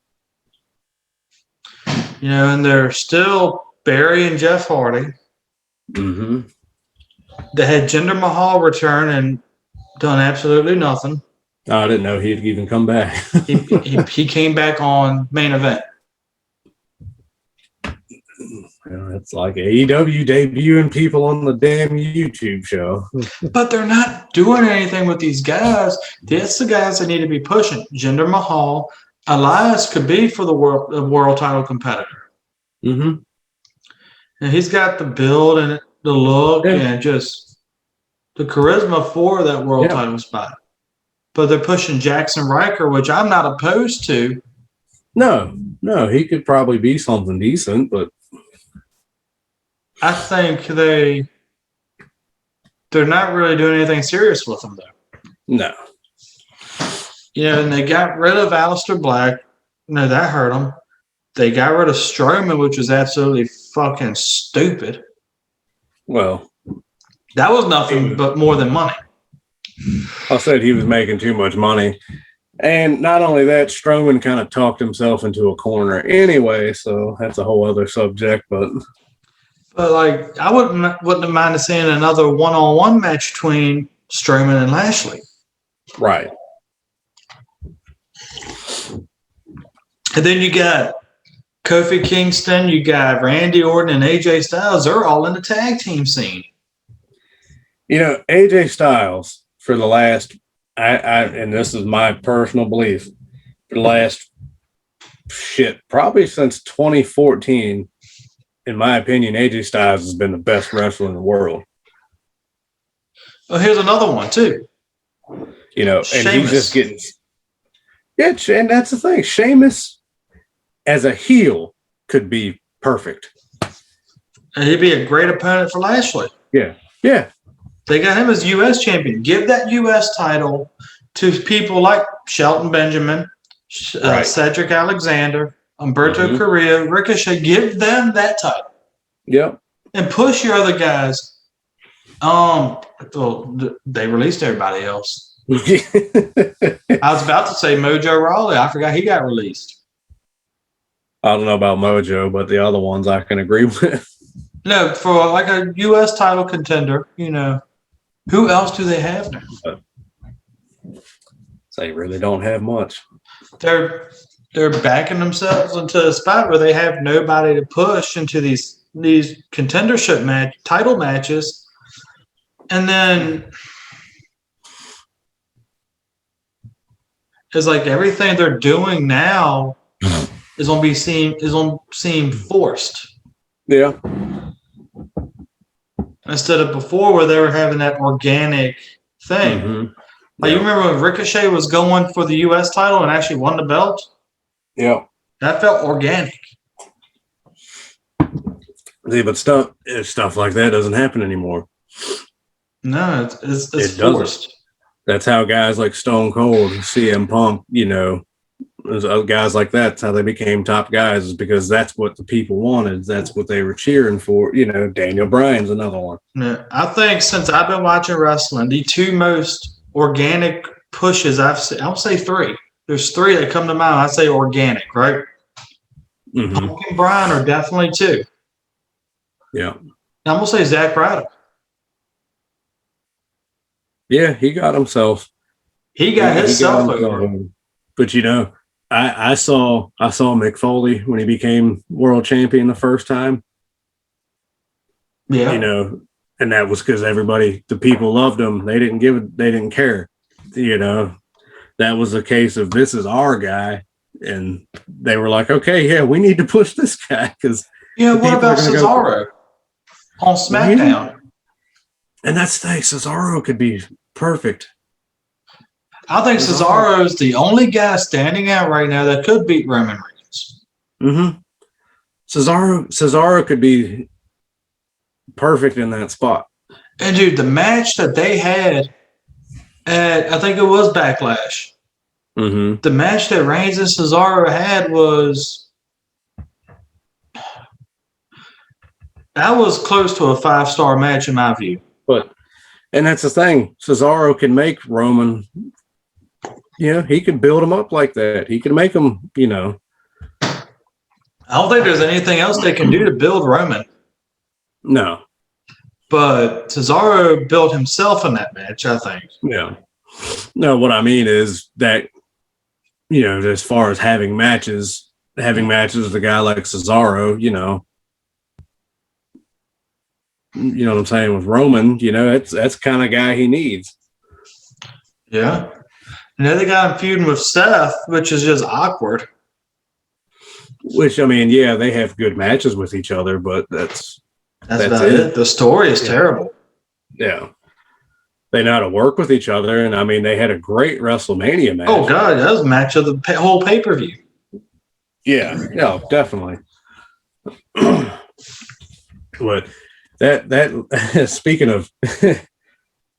S1: And they're still Barry and Jeff Hardy.
S2: Mm-hmm.
S1: They had Jinder Mahal return and done absolutely nothing.
S2: I didn't know he'd even come back.
S1: he came back on main event.
S2: It's like AEW debuting people on the damn YouTube show.
S1: But they're not doing anything with these guys. That's the guys that need to be pushing. Jinder Mahal. Elias could be for the world title competitor.
S2: Mm-hmm.
S1: And he's got the build and the look and just the charisma for that world title spot. But they're pushing Jackson Riker, which I'm not opposed to.
S2: No, he could probably be something decent, but
S1: I think they're not really doing anything serious with him, though.
S2: No.
S1: And they got rid of Aleister Black. No, that hurt them. They got rid of Strowman, which was absolutely fucking stupid.
S2: Well,
S1: that was nothing but more than money.
S2: I said he was making too much money. And not only that, Strowman kind of talked himself into a corner anyway, so that's a whole other subject. But
S1: like, I wouldn't have minded seeing another one-on-one match between Strowman and Lashley.
S2: Right.
S1: And then you got Kofi Kingston, you got Randy Orton and AJ Styles. They're all in the tag team scene.
S2: AJ Styles for the last, and this is my personal belief, for the last probably since 2014, in my opinion, AJ Styles has been the best wrestler in the world.
S1: Well, here's another one too.
S2: And he's just getting. Yeah, and that's the thing. Sheamus, as a heel, could be perfect.
S1: And he'd be a great opponent for Lashley.
S2: Yeah.
S1: They got him as U.S. champion. Give that U.S. title to people like Shelton Benjamin, Cedric Alexander, Humberto Carrillo, Ricochet. Give them that title.
S2: Yep.
S1: And push your other guys. They released everybody else. I was about to say Mojo Rawley. I forgot he got released.
S2: I don't know about Mojo, but the other ones I can agree with.
S1: No, for like a U.S. title contender, who else do they have now?
S2: They really don't have much.
S1: They're backing themselves into a spot where they have nobody to push into these contendership title matches, and then it's like everything they're doing now is going to seem forced.
S2: Yeah.
S1: Instead of before where they were having that organic thing.
S2: Mm-hmm.
S1: Like you remember when Ricochet was going for the U.S. title and actually won the belt?
S2: Yeah.
S1: That felt organic.
S2: See, but stuff like that doesn't happen anymore.
S1: No, it's
S2: it
S1: forced.
S2: Doesn't. That's how guys like Stone Cold, CM Punk, guys like that's how they became top guys, is because that's what the people wanted. That's what they were cheering for. Daniel Bryan's another one.
S1: Yeah, I think since I've been watching wrestling, the two most organic pushes I've seen, I'll say three. There's three that come to mind. I say organic, right?
S2: Mm-hmm.
S1: Punk and Bryan are definitely two.
S2: Yeah.
S1: I'm going to say Zack Ryder.
S2: Yeah, he got himself.
S1: He got himself over.
S2: But I saw Mick Foley when he became world champion the first time.
S1: Yeah.
S2: and that was because the people loved him. They didn't care. That was a case of this is our guy, and they were like, okay, yeah, we need to push this guy because
S1: what about Cesaro on SmackDown?
S2: And that's the thing, Cesaro could be perfect.
S1: I think Cesaro is the only guy standing out right now that could beat Roman Reigns.
S2: Mm-hmm. Cesaro could be perfect in that spot.
S1: And dude, the match that they had at, I think it was Backlash.
S2: Mm-hmm.
S1: The match that Reigns and Cesaro had was close to a 5-star match in my view.
S2: And that's the thing. Cesaro can make Roman. He could build him up like that. He can make him.
S1: I don't think there's anything else they can do to build Roman.
S2: No.
S1: But Cesaro built himself in that match, I think.
S2: Yeah. No, what I mean is that, as far as having matches with a guy like Cesaro, you know what I'm saying, with Roman, that's the kind of guy he needs.
S1: Yeah. Another guy feuding with Seth, which is just awkward.
S2: Which, I mean, yeah, they have good matches with each other, but that's
S1: about it. The story is terrible.
S2: Yeah. They know how to work with each other, and I mean, they had a great WrestleMania match.
S1: Oh, God, that was a match of the whole pay-per-view.
S2: Yeah, definitely. But that speaking of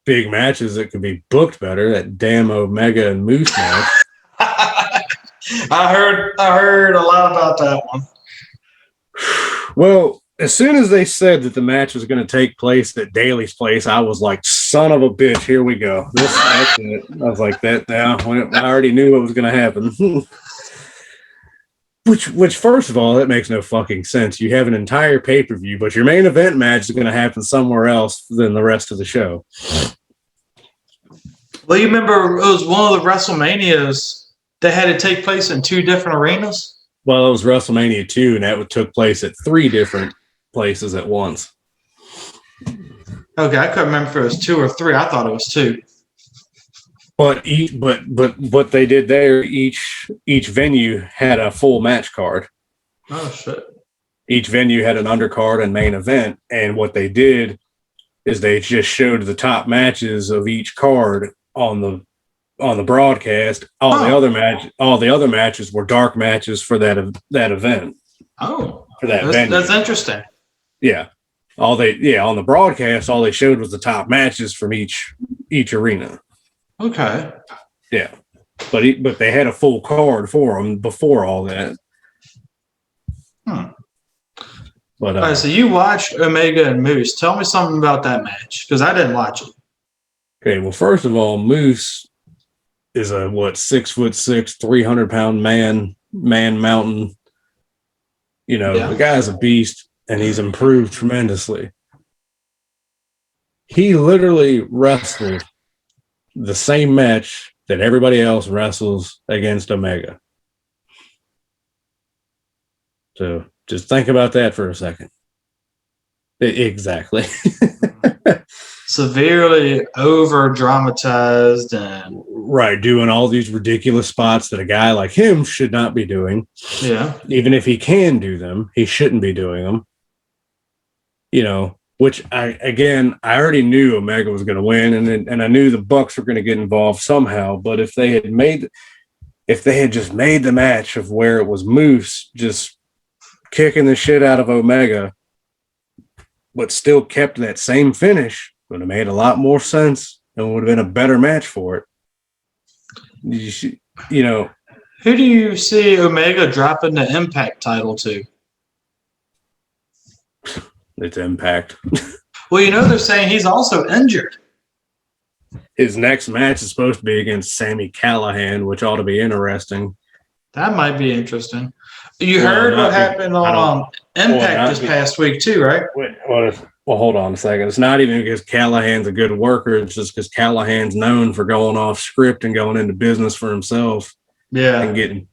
S2: big matches that could be booked better, that damn Omega and Moose match.
S1: I heard a lot about that one.
S2: Well, as soon as they said that the match was going to take place at Daly's place, I was like, son of a bitch, here we go. That's it. I was like, that now. I already knew what was going to happen. Which, first of all, that makes no fucking sense. You have an entire pay-per-view, but your main event match is going to happen somewhere else than the rest of the show.
S1: Well, you remember it was one of the WrestleManias that had to take place in 2 different arenas?
S2: Well, it was WrestleMania 2, and that took place at 3 different places at once.
S1: Okay, I couldn't remember if it was 2 or 3. I thought it was 2.
S2: But what they did there, each venue had a full match card.
S1: Oh shit!
S2: Each venue had an undercard and main event, and what they did is they just showed the top matches of each card on the broadcast. All the other matches were dark matches for that event.
S1: Oh,
S2: for that venue.
S1: That's interesting.
S2: Yeah, on the broadcast, all they showed was the top matches from each arena.
S1: Okay.
S2: Yeah, but they had a full card for them before all that. But
S1: all right, so you watched Omega and Moose. Tell me something about that match because I didn't watch it.
S2: Okay, well, first of all, Moose is a 6'6", 300-pound man mountain. The guy's a beast, and he's improved tremendously. He literally wrestled the same match that everybody else wrestles against Omega. So just think about that for a second. Exactly.
S1: Severely over dramatized and
S2: right, doing all these ridiculous spots that a guy like him should not be doing.
S1: Yeah.
S2: Even if he can do them, he shouldn't be doing them. Which I already knew Omega was going to win, and I knew the Bucks were going to get involved somehow. But if they had just made the match of where it was Moose just kicking the shit out of Omega, but still kept that same finish, would have made a lot more sense and would have been a better match for it.
S1: Who do you see Omega dropping the Impact title to?
S2: It's Impact.
S1: Well, they're saying he's also injured.
S2: His next match is supposed to be against Sami Callihan, which ought to be interesting.
S1: That might be interesting. You heard what happened on Impact this past week too, right?
S2: Well, hold on a second. It's not even because Callahan's a good worker. It's just because Callahan's known for going off script and going into business for himself.
S1: Yeah,
S2: and getting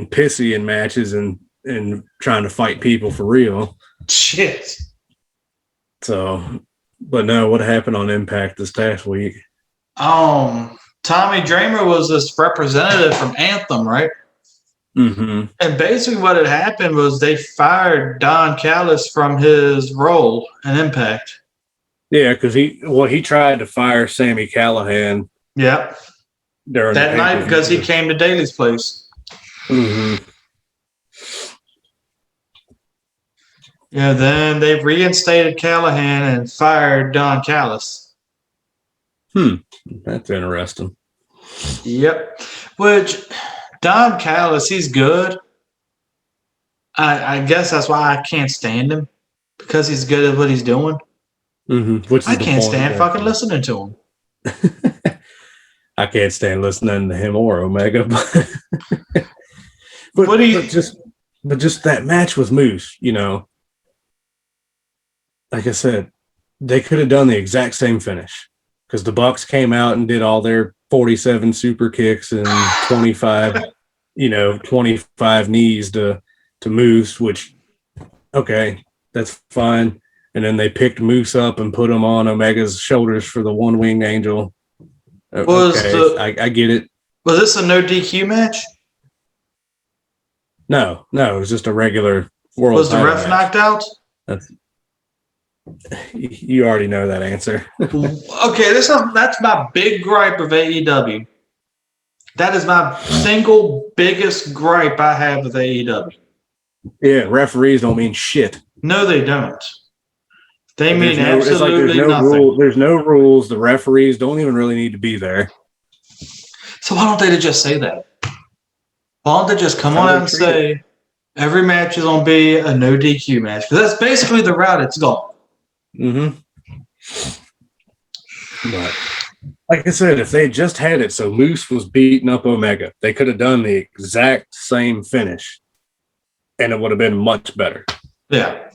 S2: pissy in matches and trying to fight people for real.
S1: Shit.
S2: So, But no, what happened on Impact this past week?
S1: Tommy Dreamer was this representative from Anthem, right?
S2: Mm-hmm.
S1: And basically what had happened was they fired Don Callis from his role in Impact.
S2: Yeah, because he tried to fire Sammy Callahan.
S1: Yep.
S2: During
S1: that night because he came to Daly's place.
S2: Mm-hmm.
S1: Yeah, then they reinstated Callahan and fired Don Callis.
S2: That's interesting.
S1: Yep. Which Don Callis, he's good. I guess that's why I can't stand him, because he's good at what he's doing.
S2: Mm-hmm. Which is
S1: I can't stand fucking listening to him.
S2: I can't stand listening to him or Omega, but just that match with Moose, like I said, they could have done the exact same finish, because the Bucks came out and did all their 47 super kicks and 25 knees to Moose, which, okay, that's fine. And then they picked Moose up and put him on Omega's shoulders for the one winged angel. I get it.
S1: Was this a no DQ match?
S2: No, it was just a regular world.
S1: Was the ref knocked out?
S2: You already know that answer.
S1: Okay, that's my big gripe of AEW. That is my single biggest gripe I have with AEW.
S2: Yeah, referees don't mean shit.
S1: No, they don't. They mean absolutely nothing.
S2: There's no rules. The referees don't even really need to be there.
S1: So why don't they just say that? Why don't they just come on out and say every match is going to be a no DQ match? Because that's basically the route it's gone.
S2: Mm-hmm. But like I said, if they just had it so Moose was beating up Omega, they could have done the exact same finish, and it would have been much better.
S1: Yeah.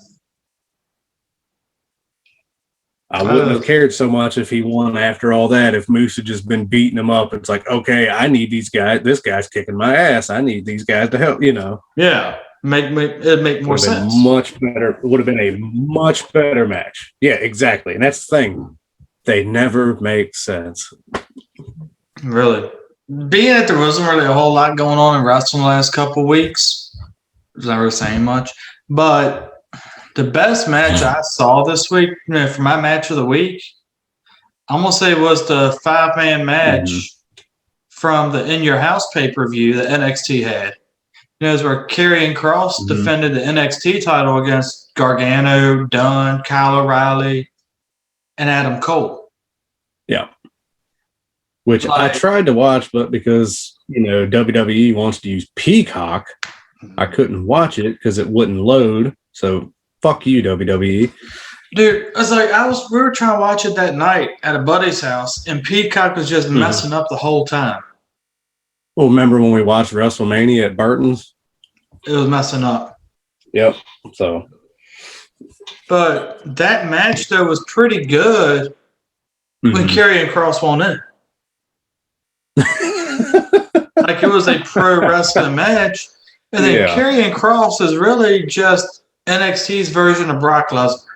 S2: I wouldn't have cared so much if he won after all that. If Moose had just been beating him up, it's like, okay, I need these guys. This guy's kicking my ass. I need these guys to help,
S1: Yeah. It'd make more sense.
S2: Much better. It would have been a much better match. Yeah, exactly. And that's the thing. They never make sense.
S1: Really. Being that there wasn't really a whole lot going on in wrestling the last couple of weeks, there's not really saying much. But the best match I saw this week, for my match of the week, I'm going to say was the 5-man match from the In Your House pay-per-view that NXT had. It was where Karrion Kross defended the NXT title against Gargano, Dunn, Kyle O'Reilly, and Adam Cole.
S2: Yeah. Which I tried to watch, but because, WWE wants to use Peacock, I couldn't watch it because it wouldn't load. So fuck you, WWE.
S1: Dude, I was like, we were trying to watch it that night at a buddy's house, and Peacock was just messing up the whole time.
S2: Well, remember when we watched WrestleMania at Burton's?
S1: It was messing up.
S2: Yep. So,
S1: but that match though was pretty good when Karrion Kross won it. Like it was a pro wrestling match, and then Karrion Kross is really just NXT's version of Brock Lesnar.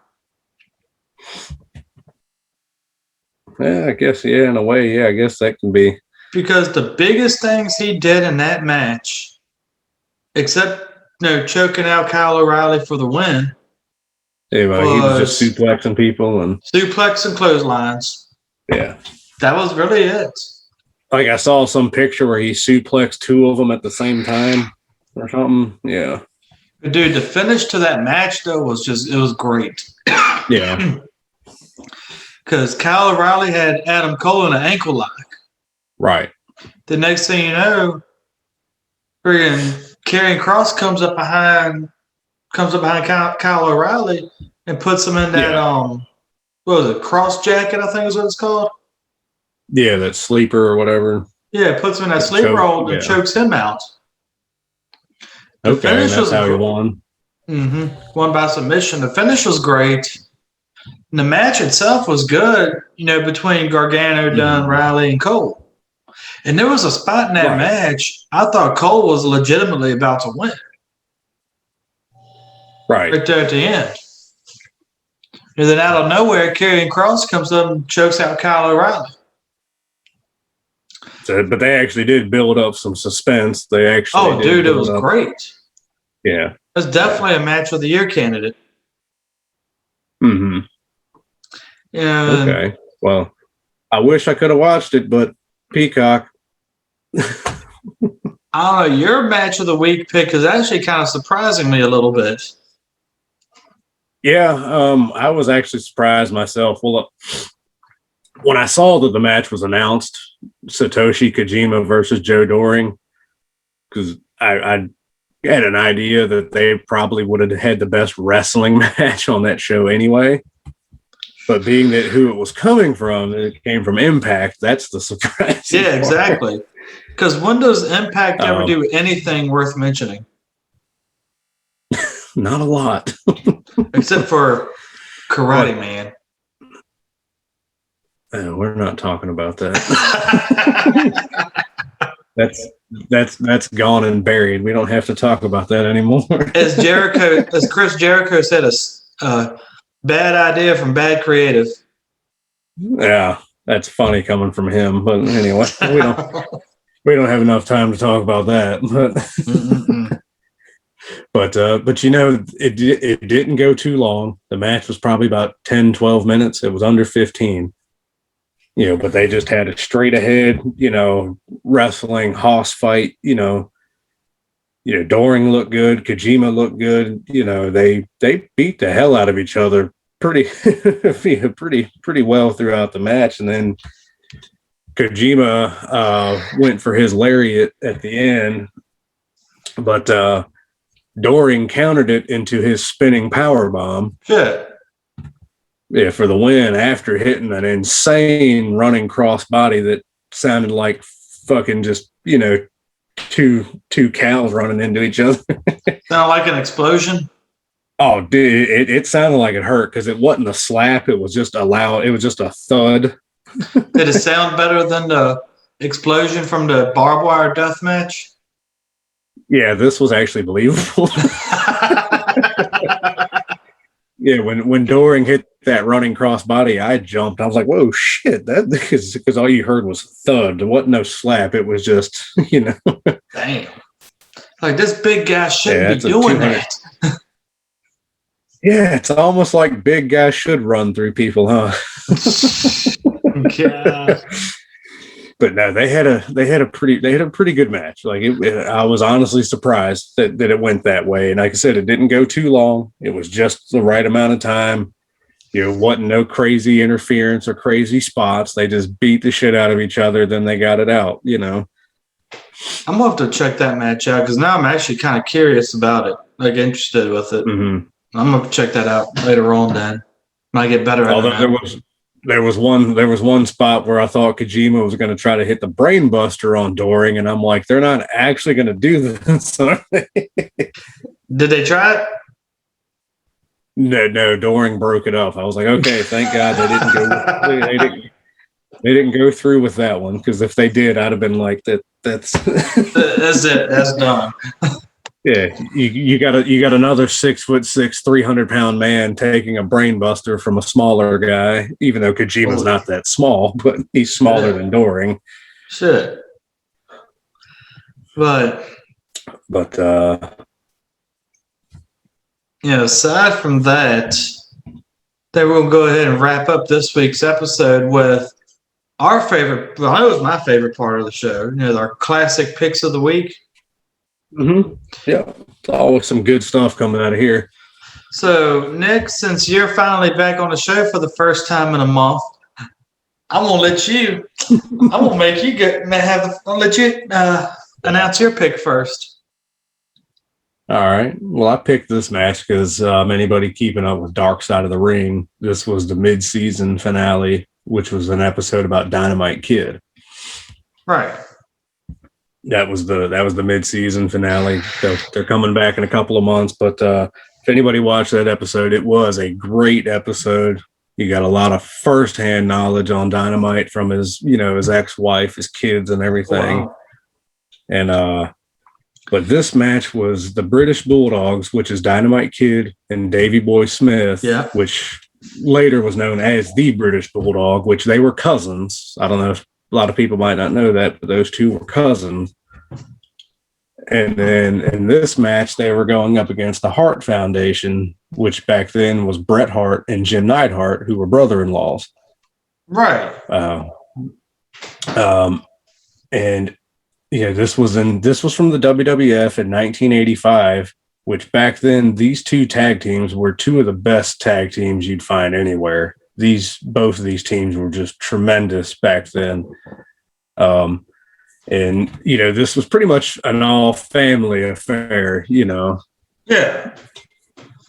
S2: Yeah, I guess, in a way, I guess that can be.
S1: Because the biggest things he did in that match, except choking out Kyle O'Reilly for the win.
S2: Yeah, he was just suplexing people and
S1: clotheslines.
S2: Yeah.
S1: That was really it.
S2: Like I saw some picture where he suplexed two of them at the same time or something. Yeah.
S1: Dude, the finish to that match though was great.
S2: Yeah.
S1: Because Kyle O'Reilly had Adam Cole in an ankle lock.
S2: Right.
S1: The next thing you know, friggin' Karrion Kross comes up behind Kyle O'Reilly and puts him in that what was it, cross jacket, I think is what it's called.
S2: Yeah, that sleeper or whatever.
S1: Yeah, puts him in that sleeper hold and chokes him out. The finish
S2: that's how he won.
S1: Won by submission. The finish was great. And the match itself was good, between Gargano, Dunn, Riley, and Cole. And there was a spot in that match, I thought Cole was legitimately about to win.
S2: Right
S1: there at the end. And then out of nowhere, Karrion Kross comes up and chokes out Kyle O'Reilly.
S2: So, but they actually did build up some suspense. They actually
S1: it was great.
S2: Yeah.
S1: It's definitely a match of the year candidate.
S2: Mm-hmm.
S1: And
S2: okay. Well, I wish I could have watched it, but Peacock.
S1: I don't know. Your match of the week pick is actually kind of surprising me a little bit.
S2: Yeah, I was actually surprised myself. Well, when I saw that the match was announced, Satoshi Kojima versus Joe Doring, because I had an idea that they probably would have had the best wrestling match on that show anyway. But being that who it was coming from, it came from Impact, that's the surprise.
S1: Yeah, exactly. Because when does Impact ever do anything worth mentioning?
S2: Not a lot.
S1: Except for Karate Man.
S2: We're not talking about that. That's gone and buried. We don't have to talk about that anymore.
S1: As Chris Jericho said, a bad idea from bad creative.
S2: Yeah, that's funny coming from him. But anyway, we don't have enough time to talk about that. But you know, it didn't go too long. The match was probably about 10, 12 minutes. It was under 15. You know, but they just had a straight ahead, you know, wrestling hoss fight. You know, Doring looked good, Kojima looked good. You know, they beat the hell out of each other pretty well throughout the match, and then Kojima went for his lariat at the end, but Doring countered it into his spinning power bomb.
S1: Shit.
S2: Yeah, for the win after hitting an insane running crossbody that sounded like fucking just, you know, two cows running into each other.
S1: Sound like an explosion?
S2: Oh, dude, it sounded like it hurt because it wasn't a slap. It was just it was just a thud.
S1: Did it sound better than the explosion from the barbed wire death match?
S2: Yeah, this was actually believable. Yeah, when Doring hit that running crossbody, I jumped. I was like, "Whoa, shit!" That because all you heard was thud. There wasn't no slap. It was just, you know.
S1: Damn. Like this big guy shouldn't be doing that.
S2: Yeah, it's almost like big guys should run through people, huh?
S1: God.
S2: But no, they had a pretty good match. Like I was honestly surprised that it went that way. And like I said, it didn't go too long. It was just the right amount of time. You know, wasn't no crazy interference or crazy spots. They just beat the shit out of each other. Then they got it out. You know.
S1: I'm gonna have to check that match out because now I'm actually kind of curious about it, like interested with it.
S2: Mm-hmm.
S1: I'm gonna check that out later on. Then when I get better at it.
S2: Although there was one spot where I thought Kojima was going to try to hit the brain buster on Doring, and I'm like, they're not actually going to do this.
S1: Did they try it?
S2: No, Doring broke it up. I was like, okay, thank God they didn't go through with that one, because if they did, I'd have been like, that's
S1: that's it. That's done.
S2: Yeah, you got another 6'6", 300-pound man taking a brain buster from a smaller guy, even though Kojima's not that small, but he's smaller than Doring.
S1: Shit. But aside from that, then we'll go ahead and wrap up this week's episode with our favorite. Well, that was my favorite part of the show. Our classic picks of the week.
S2: Mm-hmm. Yeah, it's always some good stuff coming out of here.
S1: So, Nick, since you're finally back on the show for the first time in a month, I'm gonna let you. I'm gonna make you I'll let you announce your pick first.
S2: All right. Well, I picked this match because anybody keeping up with Dark Side of the Ring, this was the mid-season finale, which was an episode about Dynamite Kid.
S1: Right.
S2: That was the mid-season finale. They're coming back in a couple of months, but if anybody watched that episode, it was a great episode. You got a lot of firsthand knowledge on Dynamite from his ex-wife, his kids, and everything. Wow. And but this match was the British Bulldogs, which is Dynamite Kid and Davey Boy Smith, which later was known as the British Bulldog, which they were cousins. I don't know if a lot of people might not know that, but those two were cousins. And then in this match, they were going up against the Hart Foundation, which back then was Bret Hart and Jim Neidhart, who were brother-in-laws.
S1: Right.
S2: And yeah, this was from the WWF in 1985, which back then these two tag teams were two of the best tag teams you'd find anywhere. Both of these teams were just tremendous back then. And, this was pretty much an all-family affair,
S1: Yeah.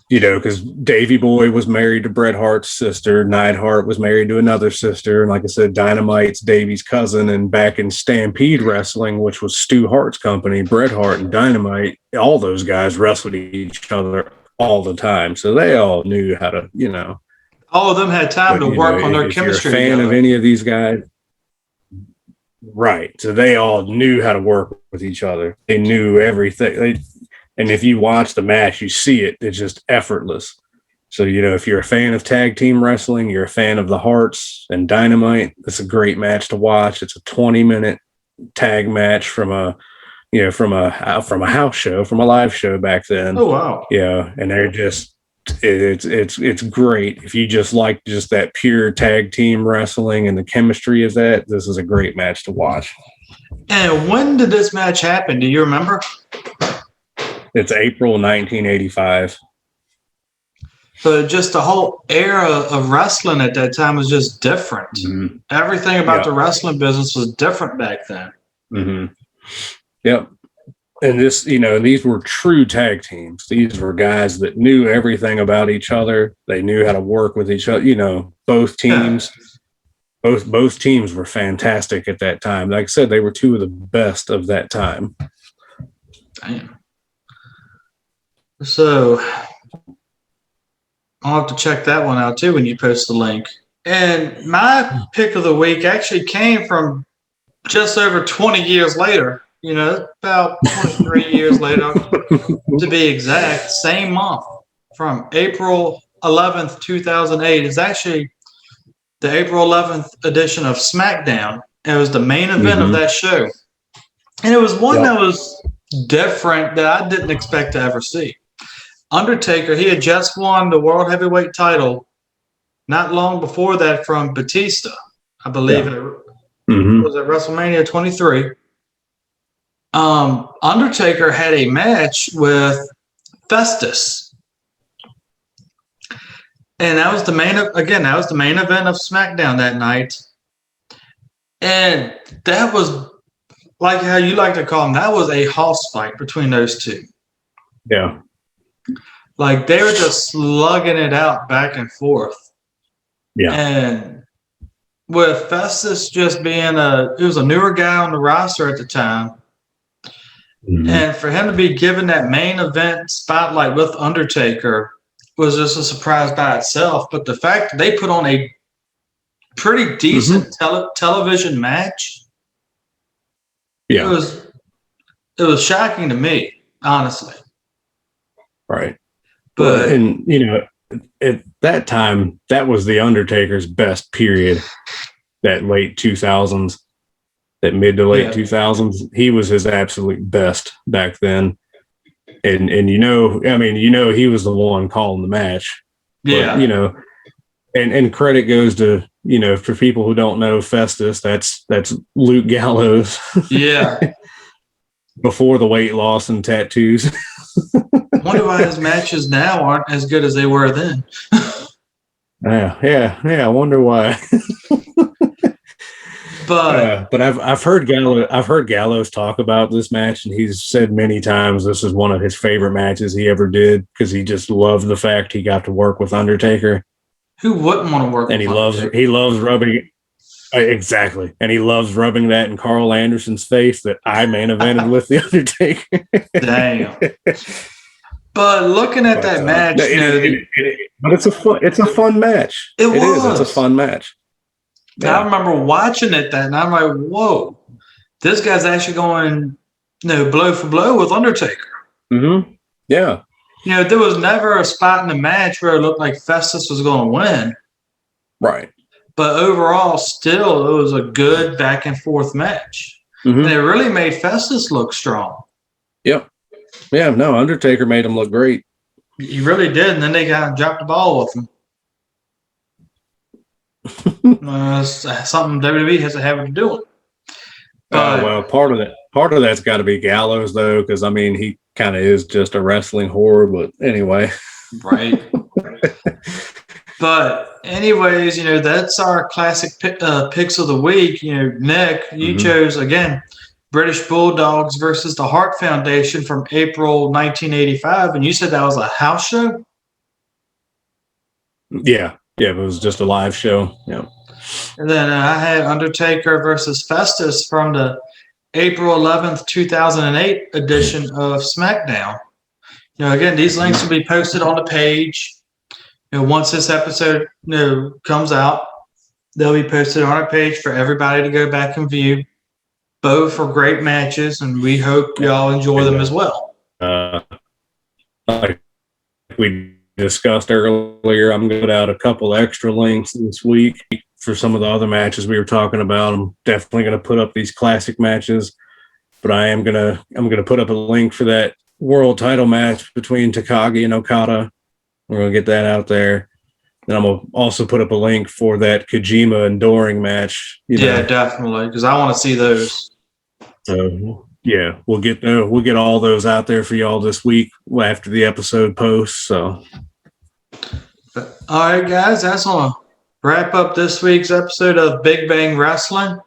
S2: Because Davey Boy was married to Bret Hart's sister. Neidhart was married to another sister. And like I said, Dynamite's Davey's cousin. And back in Stampede Wrestling, which was Stu Hart's company, Bret Hart and Dynamite, all those guys wrestled each other all the time. So they all knew how to,
S1: All of them had time to work on their chemistry.
S2: If you're a fan of any of these guys, right. So they all knew how to work with each other. They knew everything. And if you watch the match, you see it. It's just effortless. So, if you're a fan of tag team wrestling, you're a fan of the Hearts and Dynamite, it's a great match to watch. It's a 20-minute tag match from a house show, from a live show back then.
S1: Oh, wow.
S2: Yeah. And they're just, it's great. If you just like just that pure tag team wrestling and the chemistry of that, this is a great match to watch.
S1: And when did this match happen? Do you remember?
S2: It's April 1985.
S1: So just the whole era of wrestling at that time was just different.
S2: Mm-hmm.
S1: Everything about the wrestling business was different back then.
S2: Mm-hmm. Yep. And this, these were true tag teams. These were guys that knew everything about each other. They knew how to work with each other. Both teams, both teams were fantastic at that time. Like I said, they were two of the best of that time.
S1: Damn. So I'll have to check that one out too when you post the link. And my pick of the week actually came from just over 20 years later, about 23 years later to be exact, same month, from April 11th, 2008. It's actually the April 11th edition of Smackdown. It was the main event of that show. And it was one that was different that I didn't expect to ever see. Undertaker, he had just won the World Heavyweight title not long before that from Batista, I believe. It was at WrestleMania 23. Undertaker had a match with Festus. And that was the main event of SmackDown that night. And that was, like how you like to call them, that was a house fight between those two.
S2: Yeah.
S1: Like they were just slugging it out back and forth.
S2: Yeah.
S1: And with Festus just being he was a newer guy on the roster at the time. Mm-hmm. And for him to be given that main event spotlight with Undertaker was just a surprise by itself. But the fact that they put on a pretty decent television match, it was shocking to me, honestly.
S2: Right.
S1: But
S2: at that time, that was the Undertaker's best period. That late 2000s, that mid to late 2000s, he was his absolute best back then. And he was the one calling the match.
S1: Yeah.
S2: But, and credit goes to, for people who don't know Festus, that's Luke Gallows.
S1: Yeah.
S2: Before the weight loss and tattoos.
S1: I wonder why his matches now aren't as good as they were then.
S2: Yeah. I wonder why. But I've heard Gallows talk about this match, and he's said many times this is one of his favorite matches he ever did because he just loved the fact he got to work with Undertaker.
S1: Who wouldn't want to work?
S2: And
S1: with
S2: Undertaker? He loves rubbing. Exactly. And he loves rubbing that in Carl Anderson's face that I main evented with the Undertaker.
S1: Damn. But looking at that match,
S2: but it's a fun match. It is. It's a fun match.
S1: Yeah. I remember watching it and I'm like, whoa, this guy's actually going, blow for blow with Undertaker.
S2: Mm-hmm. Yeah.
S1: there was never a spot in the match where it looked like Festus was going to win.
S2: Right.
S1: But overall, still, it was a good back and forth match.
S2: Mm-hmm.
S1: And it really made Festus look strong.
S2: Yep. Yeah, no, Undertaker made him look great.
S1: He really did. And then they kind of dropped the ball with him. Something WWE has a habit of doing. But,
S2: well, part of that's got to be Gallows, though, because, I mean, he kind of is just a wrestling whore. But anyway.
S1: Right. But anyways, that's our classic picks of the week. Nick, you chose, again, British Bulldogs versus the Hart Foundation from April 1985. And you said that was a house show?
S2: Yeah. Yeah, it was just a live show. Yeah.
S1: And then I had Undertaker versus Festus from the April 11th, 2008 edition of Smackdown. Again, these links will be posted on the page. Once this episode comes out, they'll be posted on our page for everybody to go back and view. Both are great matches, and we hope y'all enjoy them as well.
S2: Like we discussed earlier, I'm going to put out a couple extra links this week for some of the other matches we were talking about. I'm definitely going to put up these classic matches, but I'm going to put up a link for that world title match between Takagi and Okada. We're going to get that out there. And I'm going to also put up a link for that Kojima and Doring match.
S1: Yeah, definitely, because I want to see those.
S2: So, yeah, we'll get all those out there for y'all this week after the episode posts. So,
S1: all right, guys, that's going to wrap up this week's episode of Big Bang Wrestling.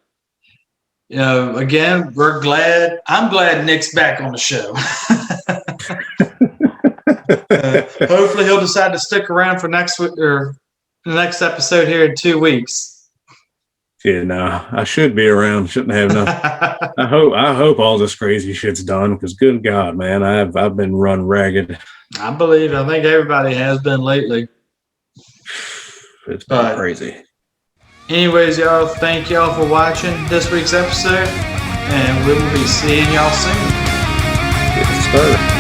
S1: Again, I'm glad Nick's back on the show. Hopefully he'll decide to stick around for next week or the next episode here in 2 weeks.
S2: Yeah, no, I should be around. Shouldn't have no. I hope all this crazy shit's done because good God, man, I've been run ragged.
S1: I think everybody has been lately.
S2: It's been crazy.
S1: Anyways, y'all, thank y'all for watching this week's episode, and we will be seeing y'all soon.
S2: Yes, sir.